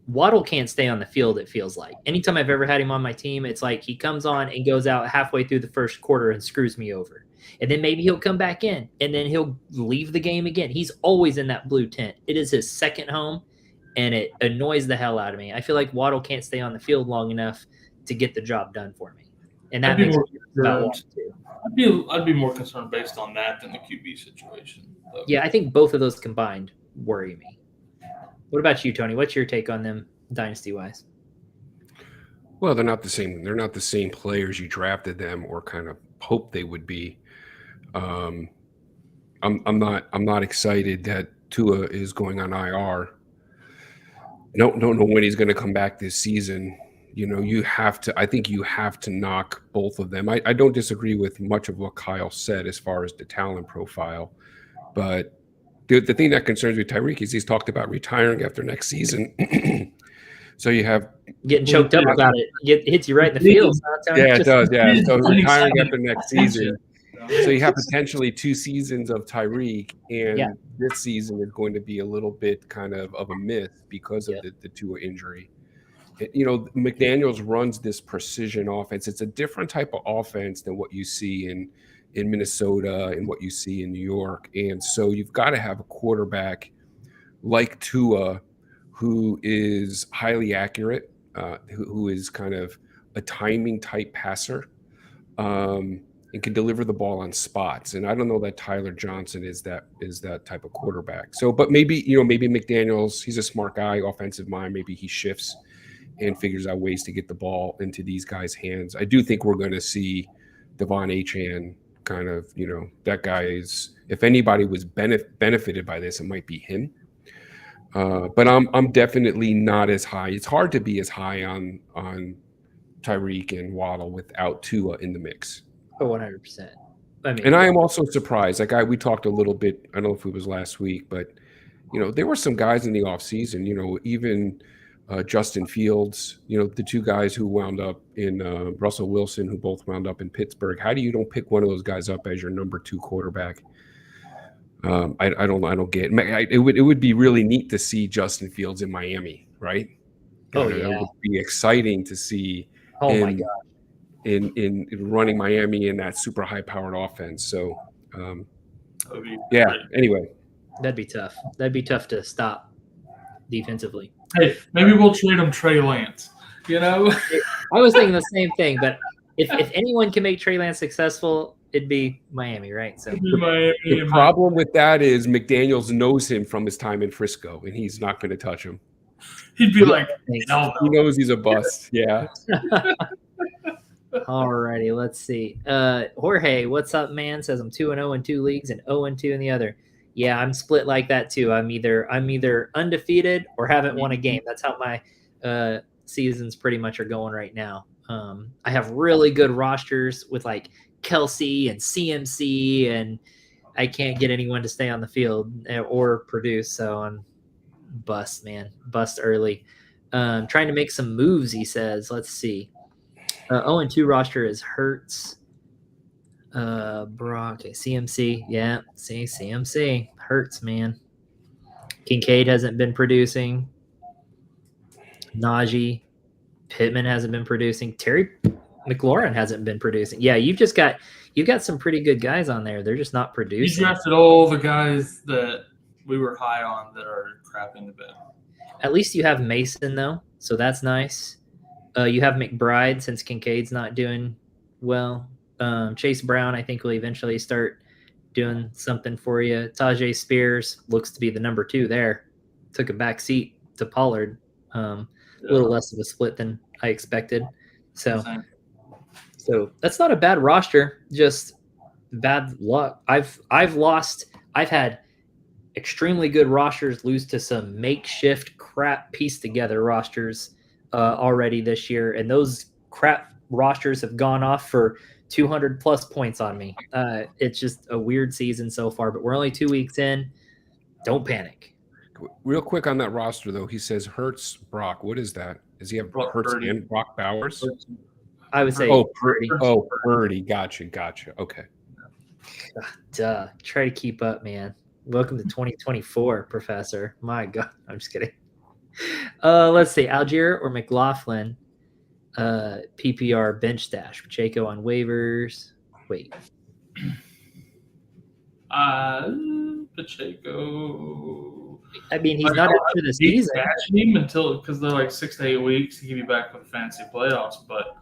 Waddle can't stay on the field, it feels like. Anytime I've ever had him on my team, it's like he comes on and goes out halfway through the first quarter and screws me over. And then maybe he'll come back in, and then he'll leave the game again. He's always in that blue tent. It is his second home, and it annoys the hell out of me. I feel like Waddle can't stay on the field long enough to get the job done for me. And that makes me about Waddle too. I'd be more concerned based on that than the QB situation. So. Yeah, I think both of those combined worry me. What about you, Tony? What's your take on them dynasty-wise? Well, they're not the same. They're not the same players you drafted them or kind of hoped they would be. I'm not excited that Tua is going on IR. Don't know when he's going to come back this season. I think you have to knock both of them. I don't disagree with much of what Kyle said as far as the talent profile, But the thing that concerns me, Tyreek, is he's talked about retiring after next season. So you have getting choked up about it. It hits you right in the feels. Yeah, it does. Yeah. So retiring after next season. So you have potentially 2 seasons of Tyreek, and this season is going to be a little bit kind of a myth because of the Tua injury. McDaniels runs this precision offense. It's a different type of offense than what you see in Minnesota and what you see in New York. And so you've got to have a quarterback like Tua who is highly accurate, who is kind of a timing type passer, and can deliver the ball on spots. And I don't know that Tyler Johnson is that type of quarterback. So, but maybe McDaniels, he's a smart guy, offensive mind. Maybe he shifts and figures out ways to get the ball into these guys' hands. I do think we're going to see Devon Achane kind of, that guy is, if anybody was benefited by this, it might be him. But I'm definitely not as high. It's hard to be as high on Tyreek and Waddle without Tua in the mix. 100%. And I am also surprised. We talked a little bit, I don't know if it was last week, but there were some guys in the offseason, even Justin Fields, the 2 guys who wound up in Russell Wilson, who both wound up in Pittsburgh. How do you don't pick one of those guys up as your number 2 quarterback? I don't get it. It would be really neat to see Justin Fields in Miami, right? Yeah. It would be exciting to see my God. in running Miami in that super high powered offense. So anyway. That'd be tough. That'd be tough to stop defensively. Hey, maybe we'll trade him Trey Lance. I was thinking the same thing, but if anyone can make Trey Lance successful, it'd be Miami, right? So the problem with that is McDaniels knows him from his time in Frisco, and he's not going to touch him. He'd be like, no. He knows he's a bust. Yeah. Alrighty, let's see. Jorge, what's up, man? Says I'm 2-0 in 2 leagues and 0-2 in the other. Yeah, I'm split like that too. I'm either undefeated or haven't won a game. That's how my seasons pretty much are going right now. I have really good rosters with like Kelsey and CMC, and I can't get anyone to stay on the field or produce. So I'm bust early. Trying to make some moves, he says. Let's see. 0-2 roster is Hurts. Brock, CMC. Yeah, see, CMC. Hurts, man. Kincaid hasn't been producing. Najee. Pittman hasn't been producing. Terry McLaurin hasn't been producing. Yeah, you've got some pretty good guys on there. They're just not producing. You drafted all the guys that we were high on that are crapping the bed. At least you have Mason, though, so that's nice. You have McBride, since Kincaid's not doing well. Chase Brown, I think, will eventually start doing something for you. Tajay Spears looks to be the number 2 there. Took a back seat to Pollard. A little less of a split than I expected. So that's not a bad roster, just bad luck. I've had extremely good rosters lose to some makeshift crap pieced together rosters already this year, and those crap rosters have gone off for 200 plus points on me. It's just a weird season so far, but we're only 2 weeks in. Don't panic. Real quick on that roster, though, he says Hurts, Brock. What is that? Does he have Hurts and Brock Bowers? I would say Purdy. Purdy. Gotcha. Okay. Duh. Try to keep up, man. Welcome to 2024, Professor. My God. I'm just kidding. Let's see. Algier or McLaughlin. PPR bench stash. Pacheco on waivers. Wait. Pacheco. I mean, he's not after the season. Him until, because they're like 6 to 8 weeks to give you back for the fantasy playoffs. But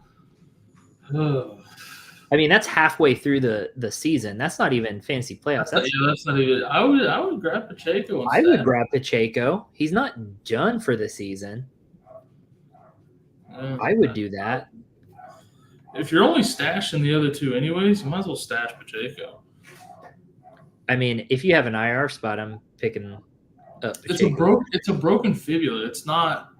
I mean, that's halfway through the season. That's not even fantasy playoffs. That's not even. I would grab Pacheco instead. I would grab Pacheco. He's not done for the season. I would do that. If you're only stashing the other 2 anyways, you might as well stash Pacheco. I mean, if you have an IR spot, I'm picking up Pacheco. It's a broken fibula. It's not,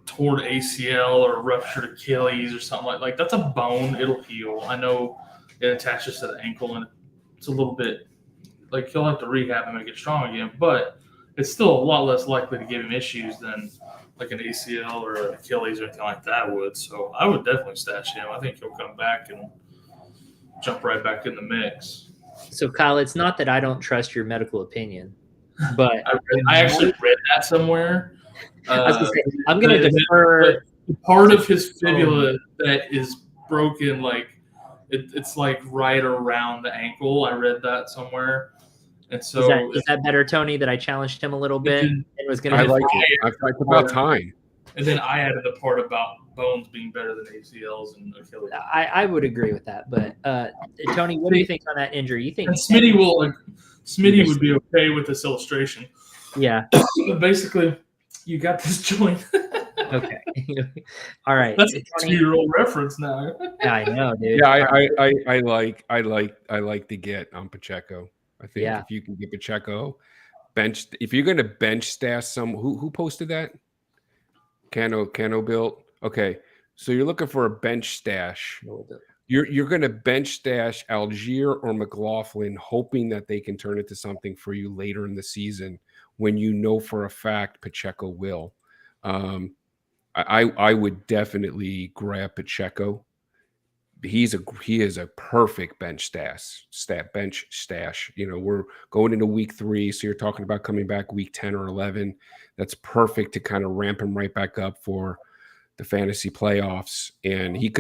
torn ACL or ruptured Achilles or something that's a bone. It'll heal. I know it attaches to the ankle and it's a little bit he'll have to rehab and make it strong again, but it's still a lot less likely to give him issues than like an ACL or an Achilles or anything like that would. So I would definitely stash him. I think he'll come back and jump right back in the mix. So Kyle, it's not that I don't trust your medical opinion, but I actually read that somewhere. I was gonna say, I'm going to defer. Part of his fibula that is broken, like it's like right around the ankle. I read that somewhere. And so is that better, Tony, that I challenged him a little bit and was going to I like it. It's about time. And then I added the part about bones being better than ACLs and Achilles. I would agree with that. But Tony, what do you think on that injury? You think Smitty would be okay with this illustration. Yeah. But basically, you got this joint. Okay. All right. That's a 2-year-old reference now. Yeah, I know, dude. Yeah, I like to get on Pacheco. I think if you can get Pacheco benched, if you're going to bench stash who posted that? Cano built. Okay, so you're looking for a bench stash. You're going to bench stash Algier or McLaughlin, hoping that they can turn it to something for you later in the season when you know for a fact Pacheco will. I would definitely grab Pacheco. He is a perfect bench stash. You know, we're going into week 3, so you're talking about coming back week 10 or 11. That's perfect to kind of ramp him right back up for the fantasy playoffs. And he's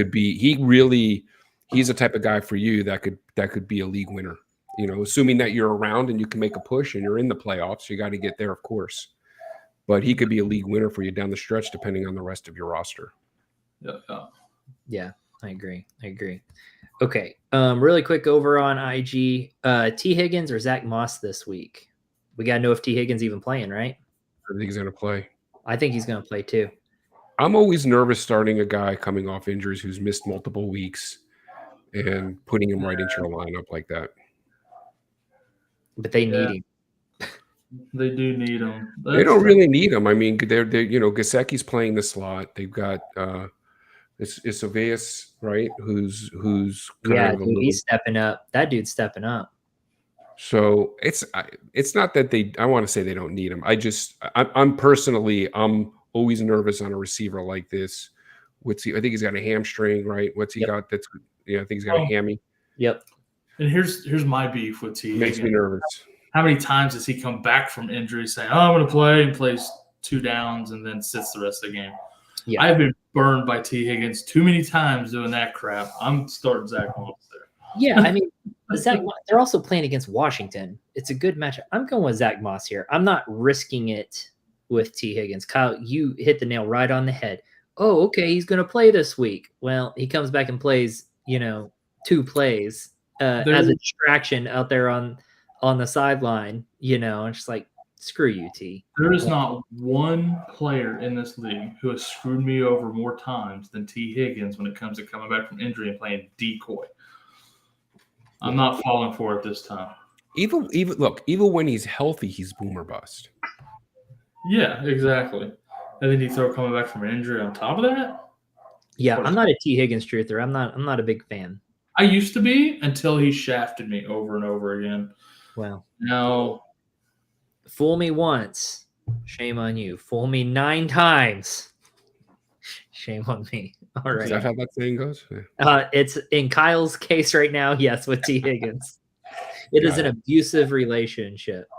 a type of guy for you that could be a league winner. You know, assuming that you're around and you can make a push and you're in the playoffs, you got to get there, of course. But he could be a league winner for you down the stretch, depending on the rest of your roster. Yeah. I agree. Okay. Really quick over on IG. T. Higgins or Zach Moss this week? We got to know if T. Higgins even playing, right? I think he's going to play. I think he's going to play too. I'm always nervous starting a guy coming off injuries who's missed multiple weeks and putting him right into your lineup like that. But they need him. They do need him. They don't really need him. I mean, they're Gesicki's playing the slot. They've got it's Avias, right? Who's he's stepping up. That dude's stepping up. So it's not that I want to say they don't need him. I'm personally always nervous on a receiver like this. I think he's got a hamstring, right? What's he got? I think he's got a hammy. Yep. And here's my beef with T. Makes me nervous. How many times has he come back from injury saying, "Oh, I'm going to play," and plays 2 downs and then sits the rest of the game? Yeah. I've been burned by T. Higgins too many times doing that crap. I'm starting Zach Moss there. Yeah, I mean, they're also playing against Washington. It's a good matchup. I'm going with Zach Moss here. I'm not risking it with T. Higgins. Kyle, you hit the nail right on the head. Oh, okay, he's going to play this week. Well, he comes back and plays, 2 plays as a distraction out there on the sideline, and just like, screw you, T. There is not one player in this league who has screwed me over more times than T. Higgins when it comes to coming back from injury and playing decoy. I'm not falling for it this time. Even when he's healthy, he's boomer bust. Yeah, exactly. And then you throw coming back from an injury on top of that? Yeah, I'm not a T. Higgins truther. I'm not a big fan. I used to be until he shafted me over and over again. Well, now, fool me once, shame on you. Fool me 9 times, shame on me. All right. Is that how that saying goes? It's in Kyle's case right now, yes, with T. Higgins. It is an abusive relationship.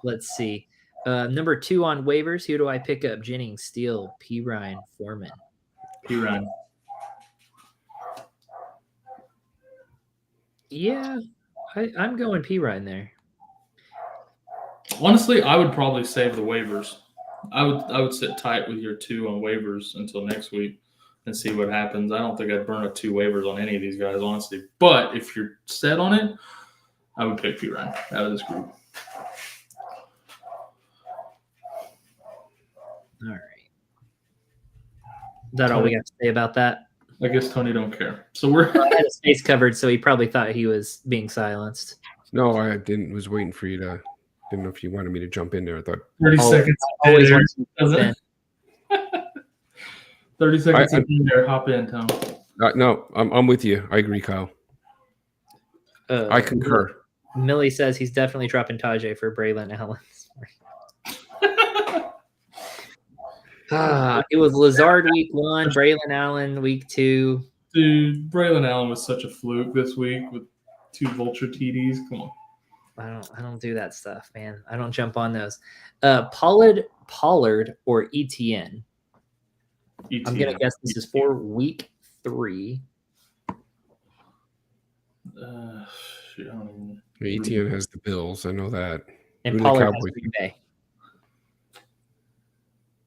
Let's see. Number 2 on waivers, who do I pick up? Jennings, Steele, P. Ryan, Foreman. P. Ryan. Yeah, I'm going P. Ryan there. Honestly, I would probably save the waivers. I would sit tight with your 2 on waivers until next week and see what happens. I don't think I'd burn up 2 waivers on any of these guys, honestly. But if you're set on it, I would pick P. Ryan out of this group. All right. Is that all we got to say about that? I guess Tony don't care. So we're I had his face covered, so he probably thought he was being silenced. No, I didn't. Was waiting for you to. Didn't know if you wanted me to jump in there. I thought 30 seconds. Always there, in. 30 seconds in there. Hop in, Tom. No, I'm with you. I agree, Kyle. I concur. Millie says he's definitely dropping Tajay for Braylon Allen. It was Lazard week 1, Braylon Allen week 2. Dude, Braylon Allen was such a fluke this week with 2 vulture TDs. Come on. I don't do that stuff, man. I don't jump on those. Pollard or ETN? I'm gonna guess this is for week 3. ETN has the Bills. I know that. And Pollard has Green Bay.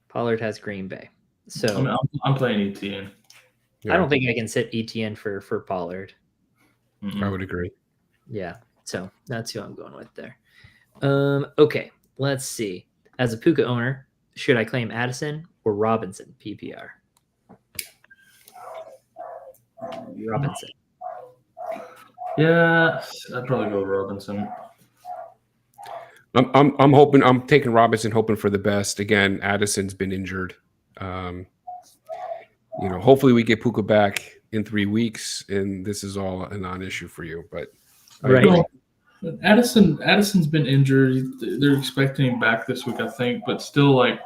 Pollard has Green Bay. So I'm playing ETN. Yeah. I don't think I can sit ETN for Pollard. Mm-hmm. I would agree. Yeah. So that's who I'm going with there. Okay. Let's see. As a Puka owner, should I claim Addison or Robinson PPR? Robinson. Yeah, I'd probably go Robinson. I'm hoping. I'm taking Robinson, hoping for the best. Again, Addison's been injured. Hopefully we get Puka back in 3 weeks, and this is all a non-issue for you. But right, Addison's been injured. They're expecting him back this week, I think. But still, like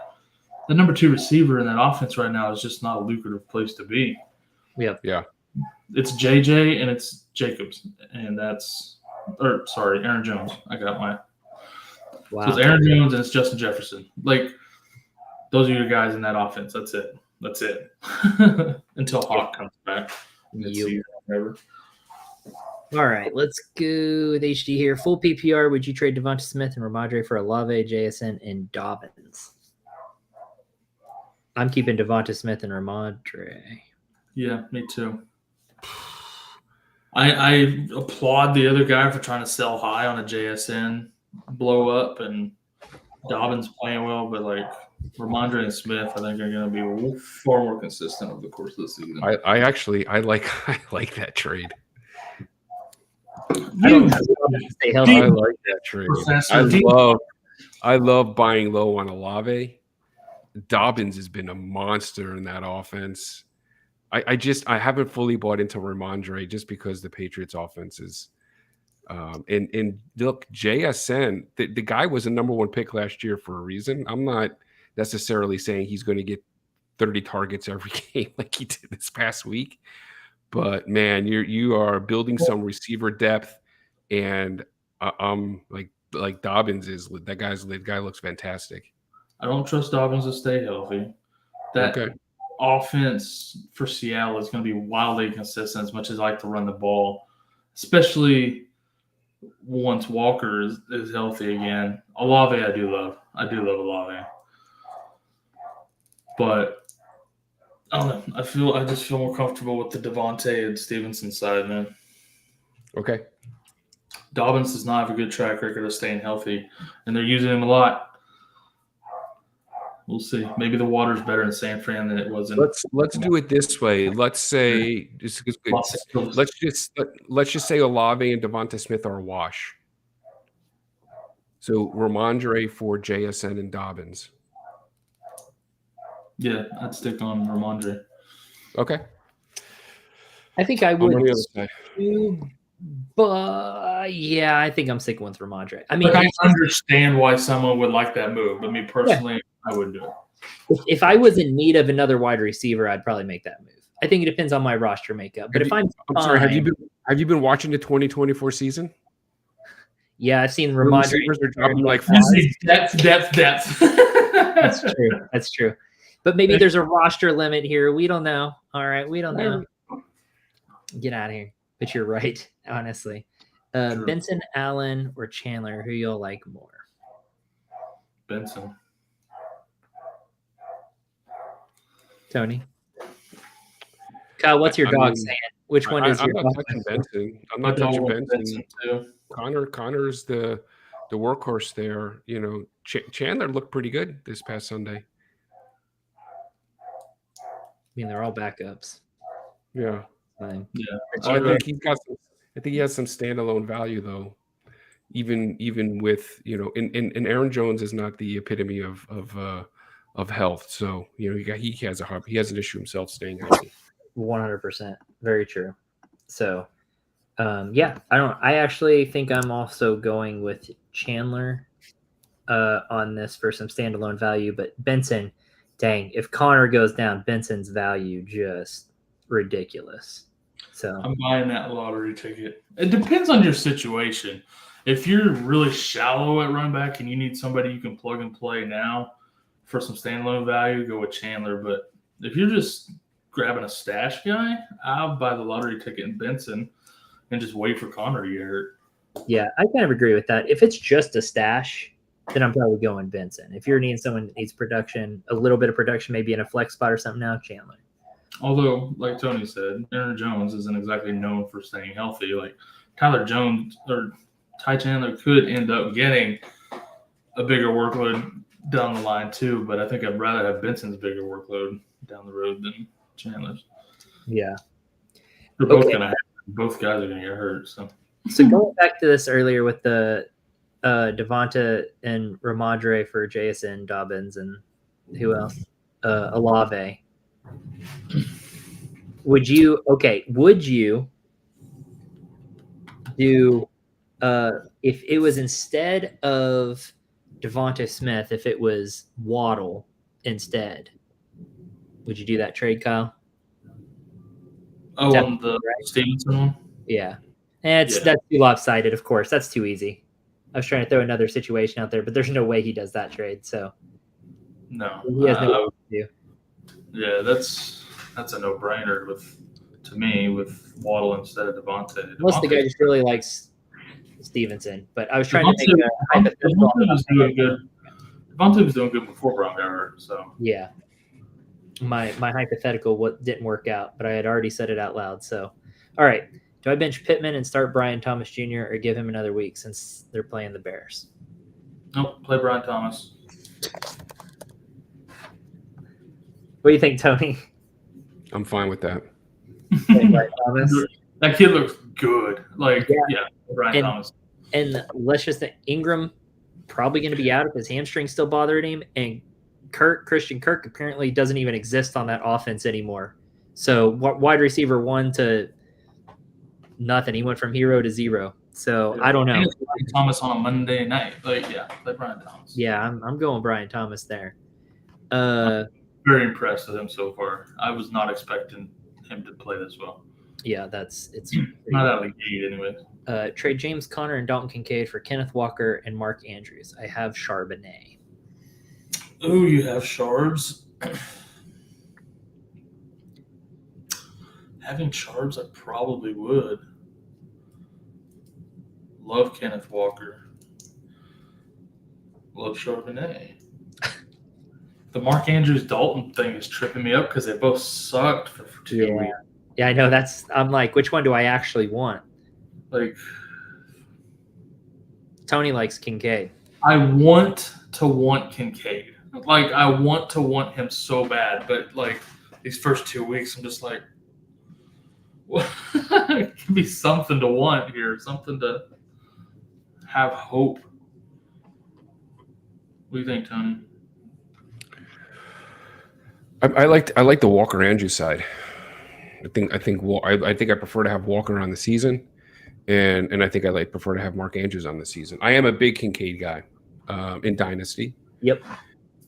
the number 2 receiver in that offense right now is just not a lucrative place to be. Yeah. It's JJ and it's Jacobs, and Aaron Jones. I got my. Wow. So it's Aaron Jones and it's Justin Jefferson. Like, those are your guys in that offense. That's it. Until Hawk comes back. All right, let's go with HD here. Full PPR, would you trade Devonta Smith and Ramondre for Olave, JSN, and Dobbins? I'm keeping Devonta Smith and Ramondre. Yeah, me too. I applaud the other guy for trying to sell high on a JSN blow up, and Dobbins playing well, but like Ramondre and Smith, I think are going to be far more consistent over the course of the season. I like that trade. I like that trade. I love buying low on Olave. Dobbins has been a monster in that offense. I haven't fully bought into Ramondre just because the Patriots offense is and look, JSN, the guy was a number 1 pick last year for a reason. I'm not necessarily saying he's going to get 30 targets every game like he did this past week, but man, you are building some receiver depth, and like Dobbins is the guy looks fantastic. I don't trust Dobbins to stay healthy. That offense for Seattle is going to be wildly inconsistent as much as I like to run the ball, especially once Walker is healthy again. Olave, I do love Olave. But I don't know. I just feel more comfortable with the Devontae and Stevenson side, man. Okay. Dobbins does not have a good track record of staying healthy, and they're using him a lot. We'll see. Maybe the water's better in San Fran than it was in. Let's do it this way. Let's say let's just say Olave and Devonta Smith are a wash. So Ramondre for JSN and Dobbins. Yeah, I'd stick on Ramondre. Okay. I think I would too, but yeah, I think I'm sticking with Ramondre. I mean, I understand why someone would like that move, but me personally, I wouldn't do it. If I was in need of another wide receiver, I'd probably make that move. I think it depends on my roster makeup. But I'm sorry, have you been watching the 2024 season? Yeah, I've seen Ramondre. Receivers are dropping like depth. That's true. But maybe there's a roster limit here. We don't know. All right, we don't know. Get out of here. But you're right, honestly. Benson, Allen, or Chandler, who you'll like more? Benson. Tony? Kyle, what's your dog saying? Which one is your dog? I'm not touching Benson. Too. Connor's the workhorse there. You know, Chandler looked pretty good this past Sunday. I mean, they're all backups. Yeah. Fine. Yeah. I think he has some standalone value though. Even with, you know, and Aaron Jones is not the epitome of health. So, you know, he has an issue himself staying healthy. 100%. Very true. So, I actually think I'm also going with Chandler on this for some standalone value, but Benson, dang, if Connor goes down, Benson's value just ridiculous. So I'm buying that lottery ticket. It depends on your situation. If you're really shallow at running back and you need somebody you can plug and play now for some standalone value, go with Chandler. But if you're just grabbing a stash guy, I'll buy the lottery ticket in Benson and just wait for Connor to get hurt. yeah, I kind of agree with that. If it's just a stash, then I'm probably going Benson. If you're needing someone that needs production, a little bit of production, maybe in a flex spot or something now, Chandler. Although, like Tony said, Aaron Jones isn't exactly known for staying healthy. Like Tyler Jones or Ty Chandler could end up getting a bigger workload down the line too, but I think I'd rather have Benson's bigger workload down the road than Chandler's. Yeah. They're both gonna happen. Both guys are gonna get hurt. So going back to this earlier with the Devonta and Ramondre for Jason Dobbins and who else? Olave. Would you do if it was instead of Devonta Smith, if it was Waddle instead, would you do that trade, Kyle? on the Stevenson one? Yeah. That's too lopsided, of course. That's too easy. I was trying to throw another situation out there, but there's no way he does that trade. So no, he has no way to do. Yeah, that's a no-brainer to me with Waddle instead of Devontae. Unless the guy just really likes Stevenson, but I was trying to make a hypothetical. Devontae was doing good before Brown got hurt. So yeah, my hypothetical didn't work out, but I had already said it out loud. So, all right. Do I bench Pittman and start Brian Thomas Jr. or give him another week since they're playing the Bears? Nope, play Brian Thomas. What do you think, Tony? I'm fine with that. Brian Thomas? That kid looks good. Like, yeah Brian Thomas. And let's just think Ingram probably going to be out if his hamstring's still bothering him. And Christian Kirk apparently doesn't even exist on that offense anymore. So wide receiver 1 to nothing. He went from hero to zero. So I don't know. Brian Thomas on a Monday night. Like, play Brian Thomas. Yeah, I'm going Brian Thomas there. Very impressed with him so far. I was not expecting him to play this well. Yeah, it's not out of the gate anyway. Trade James Conner and Dalton Kincaid for Kenneth Walker and Mark Andrews. I have Charbonnet. Oh, you have Charbs. Having Charbs, I probably would. Love Kenneth Walker. Love Charbonnet. The Mark Andrews Dalton thing is tripping me up because they both sucked for 2 weeks. Yeah, I know. I'm like, which one do I actually want? Like, Tony likes Kincaid. I want to want Kincaid. Like, I want to want him so bad, but like these first 2 weeks, I'm just like, well, it could be something to want here, something to have hope. What do you think, Tony? I like the Walker Andrews side. I think I prefer to have Walker on the season, and I think I prefer to have Mark Andrews on the season. I am a big Kincaid guy in Dynasty. Yep.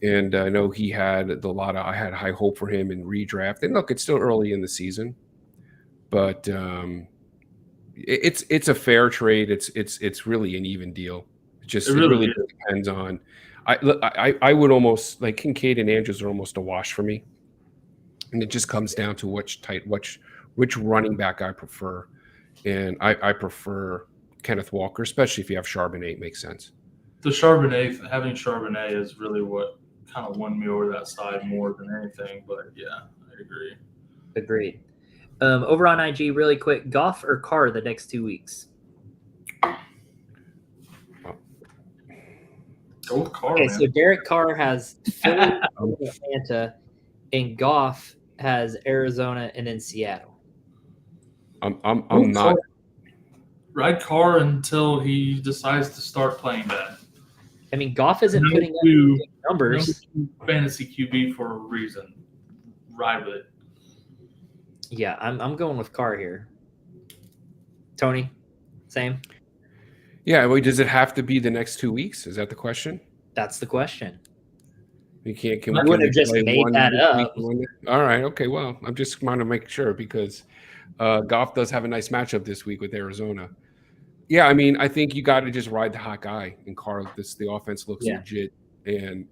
And I know he had I had high hope for him in redraft. And look, it's still early in the season, but it's a fair trade. It's really an even deal. It really depends on. I would almost like Kincaid and Andrews are almost a wash for me, and it just comes down to which running back I prefer, and I prefer Kenneth Walker, especially if you have Charbonnet. Makes sense. Having Charbonnet is really what kind of won me over that side more than anything. But yeah, I agree. Agreed. Over on IG, really quick, Goff or Carr the next 2 weeks? Go with Carr. Okay, so Derek Carr has Philly, Atlanta, and Goff has Arizona and then Seattle. I'm not. Ride Carr until he decides to start playing bad. I mean, Goff isn't putting up big numbers. Fantasy QB for a reason. Ride with it. Yeah, I'm going with Carr here. Tony, same. Yeah. Well, does it have to be the next 2 weeks? Is that the question? That's the question. You can't. Can I we wouldn't have just play made one that this up. week, all right. Okay. Well, I'm just trying to make sure because Goff does have a nice matchup this week with Arizona. Yeah, I mean, I think you got to just ride the hot guy. And Carl, the offense looks legit, and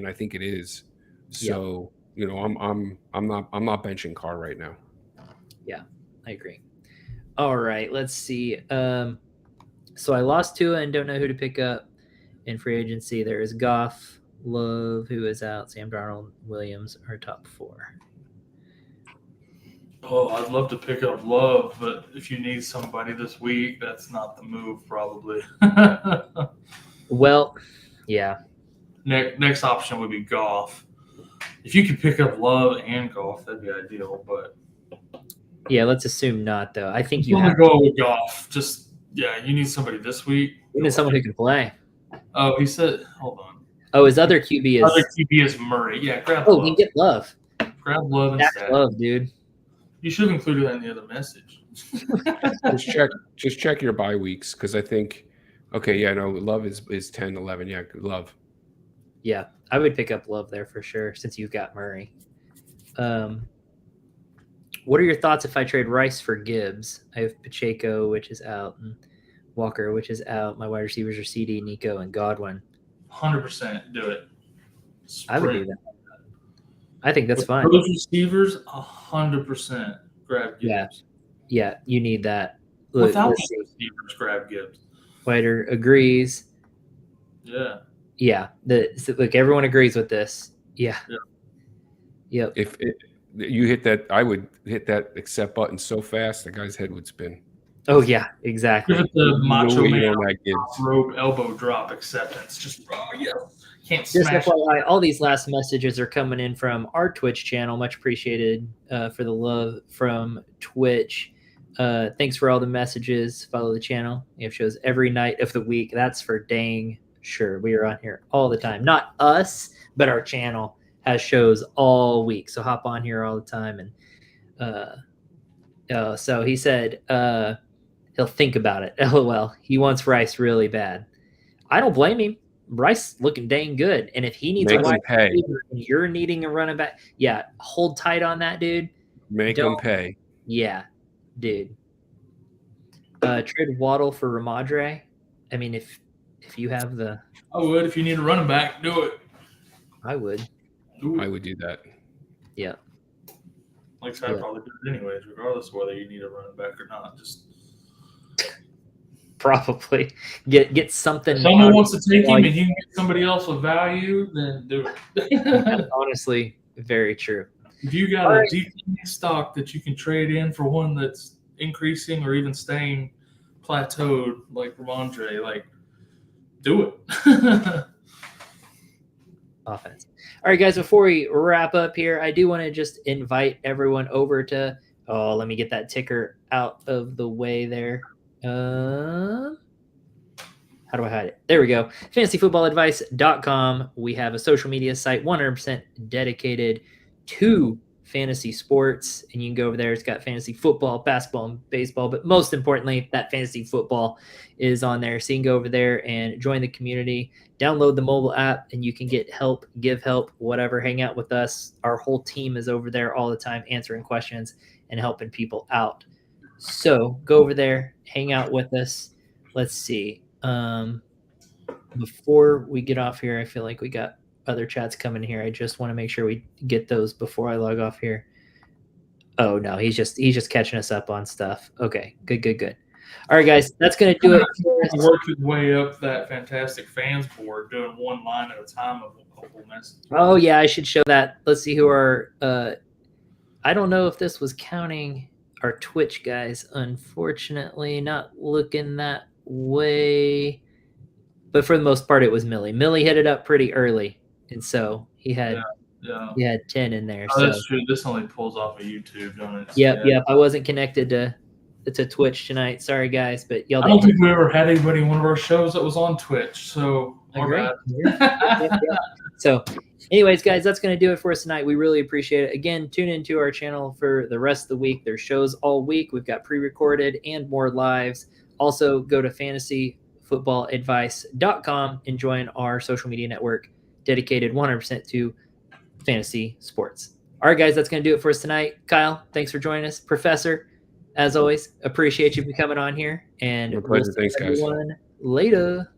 I think it is. So I'm not benching Carr right now. Yeah, I agree. All right, let's see. So I lost Tua and don't know who to pick up in free agency. There is Goff, Love, who is out, Sam Darnold, Williams are top 4. Oh, I'd love to pick up Love, but if you need somebody this week, that's not the move, probably. Well, yeah. Next option would be Goff. If you could pick up Love and Goff, that'd be ideal. But yeah, let's assume not, though. I think you want to go with Goff. Just you need somebody this week. You need someone who can play. Oh, he said, hold on. Oh, his other QB is Murray. Yeah, grab Love. Love. You get Love. Grab Love instead. Love, dude. You should have included that in the other message. just check your bye weeks because I think, Love is 10, 11. Yeah, Love. Yeah, I would pick up Love there for sure since you've got Murray. What are your thoughts if I trade Rice for Gibbs? I have Pacheco, which is out, and Walker, which is out. My wide receivers are CD, Nico, and Godwin. 100% do it. I would do that. I think that's fine. Those receivers, 100% grab Gibbs. Yeah, you need that. Without those receivers, grab Gibbs. Whiter agrees. Yeah. Yeah. Look, everyone agrees with this. Yeah. Yep. If you hit that, I would hit that accept button so fast the guy's head would spin. Oh yeah, exactly. Give it the Macho Man rope elbow drop acceptance. Just can't smash. FYI, all these last messages are coming in from our Twitch channel. Much appreciated for the love from Twitch. Thanks for all the messages. Follow the channel. We have shows every night of the week. That's for dang sure. We are on here all the time. Not us, but our channel has shows all week. So hop on here all the time. And so he said he'll think about it. LOL. He wants Rice really bad. I don't blame him. Rice looking dang good. And if he needs a wide receiver and you're needing a running back, hold tight on that, dude. Make him pay. Yeah, dude. Trade Waddle for Ramadre. I mean, if you have the... I would. If you need a running back, do it. I would. I would do that. Yeah. Like I said, I'd probably do it anyways, regardless of whether you need a running back or not. Just probably get something. If someone wants to take him and he can get somebody else with value, then do it. Honestly, very true. If you got a decent stock that you can trade in for one that's increasing or even staying plateaued, like Ramondre, do it. Offense. All right, guys, before we wrap up here, I do want to just invite everyone over to, let me get that ticker out of the way there. How do I hide it? There we go. fantasyfootballadvice.com. We have a social media site 100% dedicated to fantasy sports, and you can go over there. It's got fantasy football, basketball, and baseball, but most importantly, that fantasy football is on there. So you can go over there and join the community, download the mobile app, and you can get help, give help, whatever, hang out with us. Our whole team is over there all the time answering questions and helping people out. So go over there, hang out with us. Let's see. Before we get off here, I feel like we got other chats coming here. I just want to make sure we get those before I log off here. Oh no, he's just catching us up on stuff. Okay, good. All right, guys, that's gonna do it. Work his way up that fantastic fans board, doing one line at a time of a couple messages. Oh yeah, I should show that. Let's see who our. I don't know if this was counting our Twitch guys. Unfortunately, not looking that way. But for the most part, it was Millie. Millie hit it up pretty early, and so he had 10 in there. Oh, that's true. This only pulls off of YouTube, don't it? Yep. I wasn't connected to Twitch tonight. Sorry, guys, but y'all. I don't think we ever had anybody in one of our shows that was on Twitch, so our bad. So Anyways, guys, that's going to do it for us tonight. We really appreciate it. Again, tune into our channel for the rest of the week. There's shows all week. We've got pre-recorded and more lives. Also, go to fantasyfootballadvice.com and join our social media network dedicated 100% to fantasy sports. All right, guys, that's going to do it for us tonight. Kyle, thanks for joining us. Professor, as always, appreciate you coming on here. And My pleasure. Thanks, guys. Later.